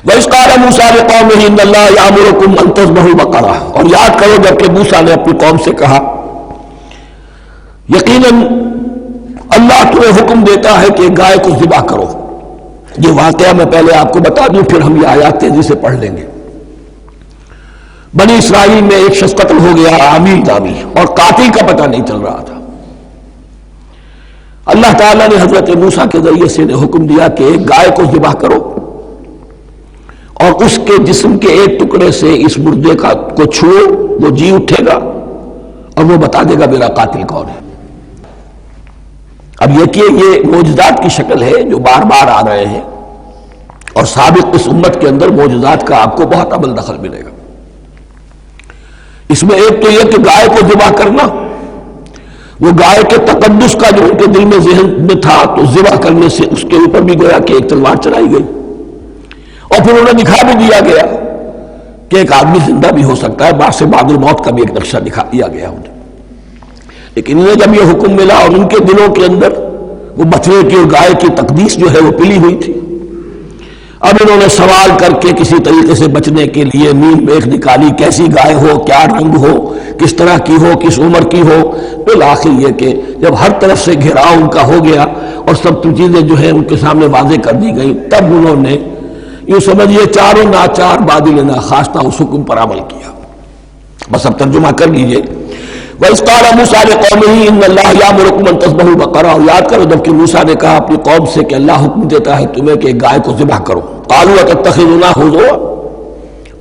وَإِذْ قَالَ مُوسَىٰ لِقَوْمِهِ إِنَّ اللَّهَ يَأْمُرُكُمْ أَن تَذْبَحُوا بَقَرَةً، اور یاد کرو جب کہ موسیٰ نے اپنی قوم سے کہا یقیناً اللہ تمہیں حکم دیتا ہے کہ گائے کو ذبح کرو۔ یہ واقعہ میں پہلے آپ کو بتا دوں، پھر ہم یہ آیات تیزی سے پڑھ لیں گے۔ بنی اسرائیل میں ایک شخص قتل ہو گیا عامل نامی، اور قاتل کا پتہ نہیں چل رہا تھا۔ اللہ تعالیٰ نے حضرت موسیٰ کے ذریعے سے انہیں حکم دیا کہ ایک گائے کو ذبح کرو اور اس کے جسم کے ایک ٹکڑے سے اس مردے کو چھوڑو، وہ جی اٹھے گا اور وہ بتا دے گا میرا قاتل کون ہے۔ اب یہ کہ یہ معجزات کی شکل ہے جو بار بار آ رہے ہیں، اور سابق اس امت کے اندر معجزات کا آپ کو بہت عمل دخل ملے گا۔ اس میں ایک تو یہ کہ گائے کو ذبح کرنا، وہ گائے کے تقدس کا جو ان کے دل میں ذہن میں تھا، تو ذبح کرنے سے اس کے اوپر بھی گویا کہ ایک تلوار چلائی گئی، اور پھر انہیں دکھا بھی دیا گیا کہ ایک آدمی زندہ بھی ہو سکتا ہے، بعد سے بعد الموت کا بھی ایک نقشہ دکھا دیا گیا انہیں۔ لیکن انہیں جب یہ حکم ملا اور ان کے دلوں کے اندر وہ بچڑے کی اور گائے کی تقدیس جو ہے وہ پلی ہوئی تھی، اب انہوں نے سوال کر کے کسی طریقے سے بچنے کے لیے نیم بیخ نکالی، کیسی گائے ہو، کیا رنگ ہو، کس طرح کی ہو، کس عمر کی ہو۔ بالآخر یہ کہ جب ہر طرف سے گھیراؤ ان کا ہو گیا اور سب چیزیں جو ہیں ان کے سامنے واضح کر دی گئی، تب انہوں نے یوں سمجھیے چاروں ناچار بادل ناخواستہ اس حکم پر عمل کیا۔ بس اب ترجمہ کر لیجئے۔ وَإِذْ قَالَ مُوسَىٰ لِقَوْمِهِ إِنَّ اللَّهَ يَأْمُرُكُمْ أَن تَذْبَحُوا بَقَرَةً، اور یاد کرو جب کہ موسیٰ نے کہا اپنی قوم سے کہ اللہ حکم دیتا ہے تمہیں کہ ایک گائے کو ذبح کرو۔ قَالُوا أَتَتَّخِذُنَا هُزُوًا،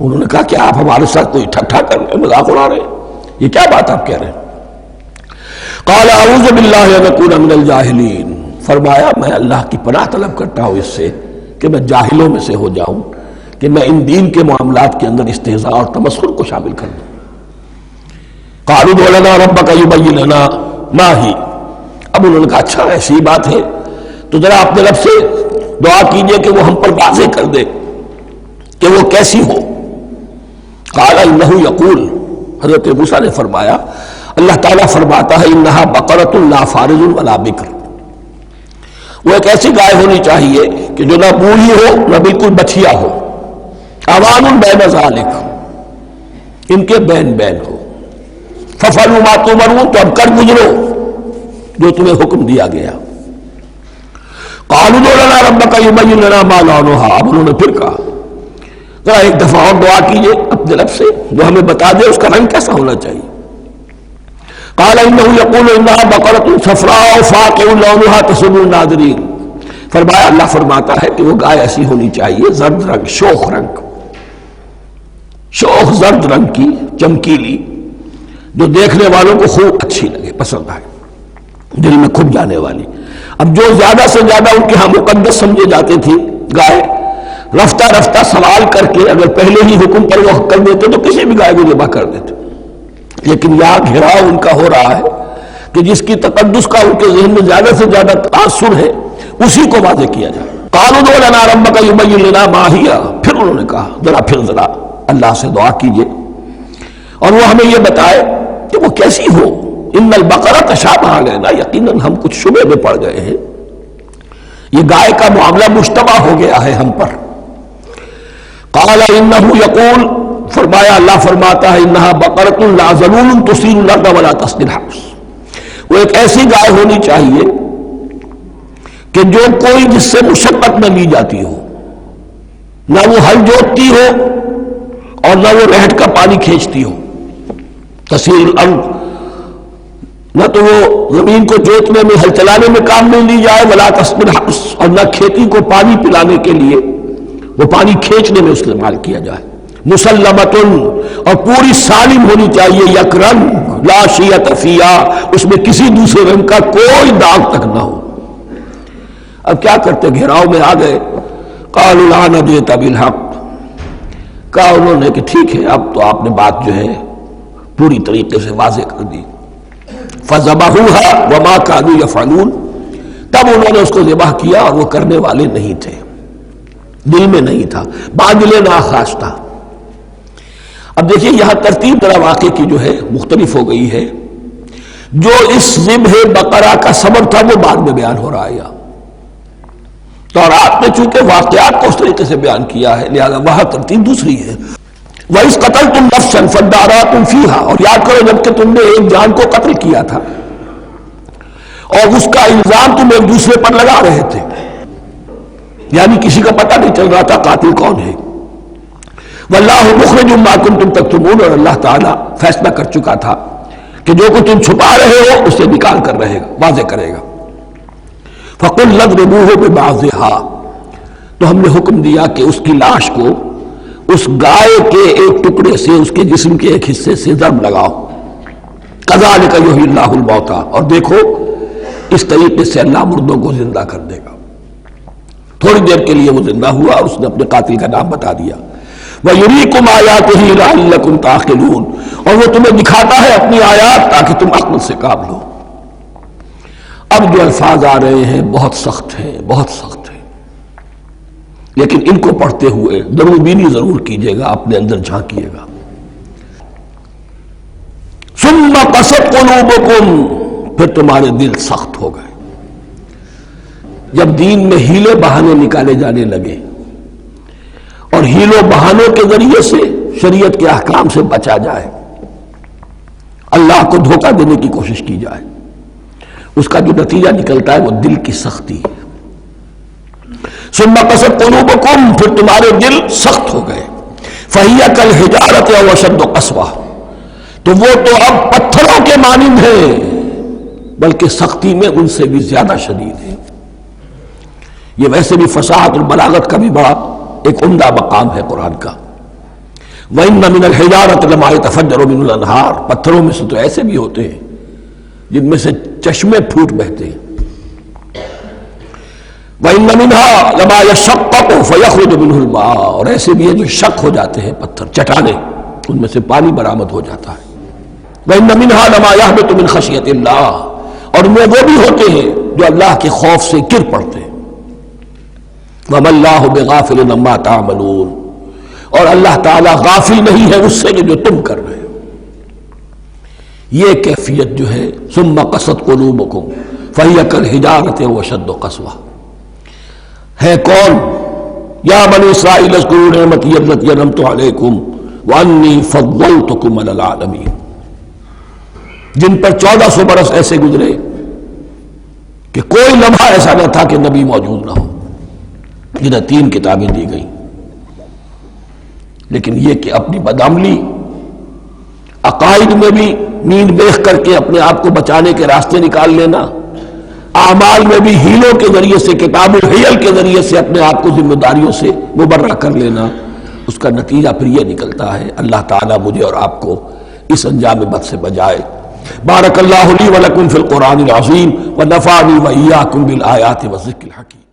انہوں نے کہا کہ آپ ہمارے ساتھ کوئی ٹھٹھا کر رہے ہیں، مذاق اڑا رہے ہیں، یہ کیا بات آپ کہہ رہے ہیں؟ قَالَ أَعُوذُ بِاللَّهِ أَنْ أَكُونَ مِنَ الْجَاهِلِينَ، فرمایا میں اللہ کی پناہ طلب کرتا ہوں اس سے کہ میں جاہلوں میں سے ہو جاؤں، کہ میں ان دین کے معاملات کے اندر استہزاء اور تمسخر کو شامل کر دوں۔ قالوا ادع لنا ربك يبين لنا ما هي، اب انہوں نے کہا اچھا ایسی بات ہے تو ذرا اپنے رب سے دعا کیجئے کہ وہ ہم پر واضح کر دے کہ وہ کیسی ہو۔ قال انه يقول، حضرت موسیٰ نے فرمایا اللہ تعالیٰ فرماتا ہے انها بقرة لا فارض ولا بکر، وہ ایک ایسی گائے ہونی چاہیے کہ جو نہ بوڑھی ہو نہ بالکل بچیا ہو، اوان بین ذالک، ان کے بین بین ہو۔ فَفَعَلُوا مَا تُؤْمَرُونَ، تو اب کر گزرو جو تمہیں حکم دیا گیا۔ قَالُوا ادْعُ لَنَا رَبَّكَ يُبَيِّن لَنَا مَا لَوْنُهَا، اب انہوں نے پھر کہا ذرا ایک دفعہ اور دعا کیجئے اپنے رب سے وہ ہمیں بتا دے اس کا رنگ کیسا ہونا چاہیے۔ قَالَ إِنَّهُ يَقُولُ إِنَّهَا بَقَرَةٌ صَفْرَاءُ فَاقِعٌ لَوْنُهَا تَسُرُّ النَّاظِرِينَ، فرمایا اللہ فرماتا ہے کہ وہ گائے ایسی ہونی چاہیے زرد رنگ، شوخ رنگ، شوخ زرد رنگ کی، چمکیلی، جو دیکھنے والوں کو خوب اچھی لگے، پسند آئے، دل میں کھپ جانے والی۔ اب جو زیادہ سے زیادہ ان کے ہاں مقدس سمجھے جاتے تھی گائے، رفتہ رفتہ سوال کر کے اگر پہلے ہی حکم پر وہ کر دیتے تو کسی بھی گائے کو ذبح کر دیتے، لیکن یہاں گھیراؤ ان کا ہو رہا ہے کہ جس کی تقدس کا ان کے ذہن میں زیادہ سے زیادہ تاثر ہے اسی کو واضح کیا جائے۔ قالوا ادع لنا ربك يبين لنا ما هي، پھر انہوں نے کہا ذرا اللہ سے دعا کیجئے اور وہ ہمیں یہ بتائے کہ وہ کیسی ہو۔ ان البقرہ تشابہ علینا، یقیناً ہم کچھ شبہ میں پڑ گئے ہیں، یہ گائے کا معاملہ مشتبہ ہو گیا ہے ہم پر۔ قال انه يقول، فرمایا اللہ فرماتا ہے انها بقرۃ لا ذلول تثير الارض ولا تسقي الحرث، وہ ایک ایسی گائے ہونی چاہیے کہ جو کوئی جس سے مشقت نہ لی جاتی ہو، نہ وہ ہل جوتتی ہو اور نہ وہ رہٹ کا پانی کھینچتی ہو۔ تسیر الارض، نہ تو وہ زمین کو جوتنے میں ہل چلانے میں کام میں لی جائے، ولا تسقي الحرث، اور نہ کھیتی کو پانی پلانے کے لیے وہ پانی کھینچنے میں استعمال کیا جائے۔ مسلمتن، اور پوری سالم ہونی چاہیے، یک رنگ، لا شیۃ فیہا، اس میں کسی دوسرے رنگ کا کوئی داغ تک نہ ہو۔ اب کیا کرتے، گھیراؤ میں آ گئے۔ قالوا الآن جئت بالحق، کہا انہوں نے کہ ٹھیک ہے اب تو آپ نے بات جو ہے پوری طریقے سے واضح کر دی۔ فذبحوها وما كانوا يفعلون، تب انہوں نے اس کو ذبح کیا اور وہ کرنے والے نہیں تھے، دل میں نہیں تھا، باطل ناخواستہ۔ اب دیکھیے یہاں ترتیب ذرا واقعے کی جو ہے مختلف ہو گئی ہے۔ جو اس ذبح بقرہ کا سبب تھا وہ بعد میں بیان ہو رہا ہے، تورات میں چونکہ واقعات کو اس طریقے سے بیان کیا ہے لہذا وہاں ترتیب دوسری ہے۔ وَإِذْ قَتَلْتُمْ نَفْسًا فَادَّارَأْتُمْ فِيهَا، اور یاد کرو جب کہ تم نے ایک جان کو قتل کیا تھا اور اس کا الزام تم ایک دوسرے پر لگا رہے تھے، یعنی کسی کا پتہ نہیں چل رہا تھا قاتل کون ہے۔ وَاللَّهُ مُخْرِجٌ مَا كُنتُمْ تَكْتُمُونَ، اور اللہ تعالیٰ فیصلہ کر چکا تھا کہ جو کچھ تم چھپا رہے ہو اسے نکال کر رہے گا، واضح کرے گا۔ فَقُلْ اضْرِبُوهُ بِبَعْضِهَا، تو ہم نے حکم دیا کہ اس کی لاش کو اس گائے کے ایک ٹکڑے سے، اس کے جسم کے ایک حصے سے ضرب لگاؤ۔ كَذَلِكَ يُحْيِي اللَّهُ الْمَوْتَىٰ، اور دیکھو اس طریقے سے اللہ مردوں کو زندہ کر دے گا۔ تھوڑی دیر کے لیے وہ زندہ ہوا اور اس نے اپنے قاتل کا نام بتا دیا۔ وَيُرِيكُمْ آيَاتِهِ لَعَلَّكُمْ تَعْقِلُونَ، اور وہ تمہیں دکھاتا ہے اپنی آیات تاکہ تم عقل سے کام لو۔ اب جو الفاظ آ رہے ہیں بہت سخت ہیں، بہت سخت ہیں، لیکن ان کو پڑھتے ہوئے ضرور بینی ضرور کیجیے گا، اپنے اندر جھانکیے گا۔ ثُمَّ قَسَتْ قُلُوبُكُمْ، پھر تمہارے دل سخت ہو گئے جب دین میں ہیلے بہانے نکالے جانے لگے اور ہیلوں بہانوں کے ذریعے سے شریعت کے احکام سے بچا جائے، اللہ کو دھوکہ دینے کی کوشش کی جائے، اس کا جو نتیجہ نکلتا ہے وہ دل کی سختی ہے۔ ثم قست قلوبکم، پھر تمہارے دل سخت ہو گئے۔ فہی کالحجارۃ او اشد قسوہ، تو وہ تو اب پتھروں کے مانند ہیں بلکہ سختی میں ان سے بھی زیادہ شدید ہے۔ یہ ویسے بھی فصاحت البلاغت کا بھی بڑا ایک عمدہ مقام ہے قرآن کا۔ وَإِنَّ مِنَ الْحِجَارَةِ لَمَا يَتَفَجَّرُ مِنْهُ الْأَنْهَارُ، پتھروں میں سے تو ایسے بھی ہوتے ہیں جن میں سے چشمے پھوٹ بہتے ہیں۔ وَإِنَّ مِنْهَا لَمَا يَشَقَّقُ فَيَخْرُجُ مِنْهُ الْمَاءُ، اور ایسے بھی ہیں جو شق ہو جاتے ہیں، پتھر چٹانیں، ان میں سے پانی برآمد ہو جاتا ہے۔ وَإِنَّ مِنْهَا لَمَا يَهْبِطُ مِنْ خَشْيَةِ اللَّهِ، اور ان میں وہ بھی ہوتے ہیں جو اللہ کے خوف سے گر پڑتے ہیں۔ وَمَا اللَّهُ بِغَافِلٍ عَمَّا تَعْمَلُونَ، اور اللہ تعالیٰ غافل نہیں ہے اس سے جو تم کر رہے ہو۔ یہ کیفیت جو ہے ثم قست قلوبکم فہی کالحجارۃ واشد قسوہ ہے کون؟ یا بنی اسرائیل اذکروا نعمتی التي انعمت علیکم وانی فضلتکم علی العالمین، جن پر 1400 برس ایسے گزرے کہ کوئی لمحہ ایسا نہ تھا کہ نبی موجود نہ ہو، جنہیں 3 کتابیں دی گئیں، لیکن یہ کہ اپنی بدعملی، عقائد میں بھی نیند بیخ کر کے اپنے آپ کو بچانے کے راستے نکال لینا، اعمال میں بھی ہیلوں کے ذریعے سے، کتاب الحیل کے ذریعے سے اپنے آپ کو ذمہ داریوں سے مبرہ کر لینا، اس کا نتیجہ پھر یہ نکلتا ہے۔ اللہ تعالیٰ مجھے اور آپ کو اس انجام بد سے بچائے۔ بارک اللہ لی ولکم فی القرآن العظیم ونفعنی وإیاکم بالآیات والذکر الحکیم۔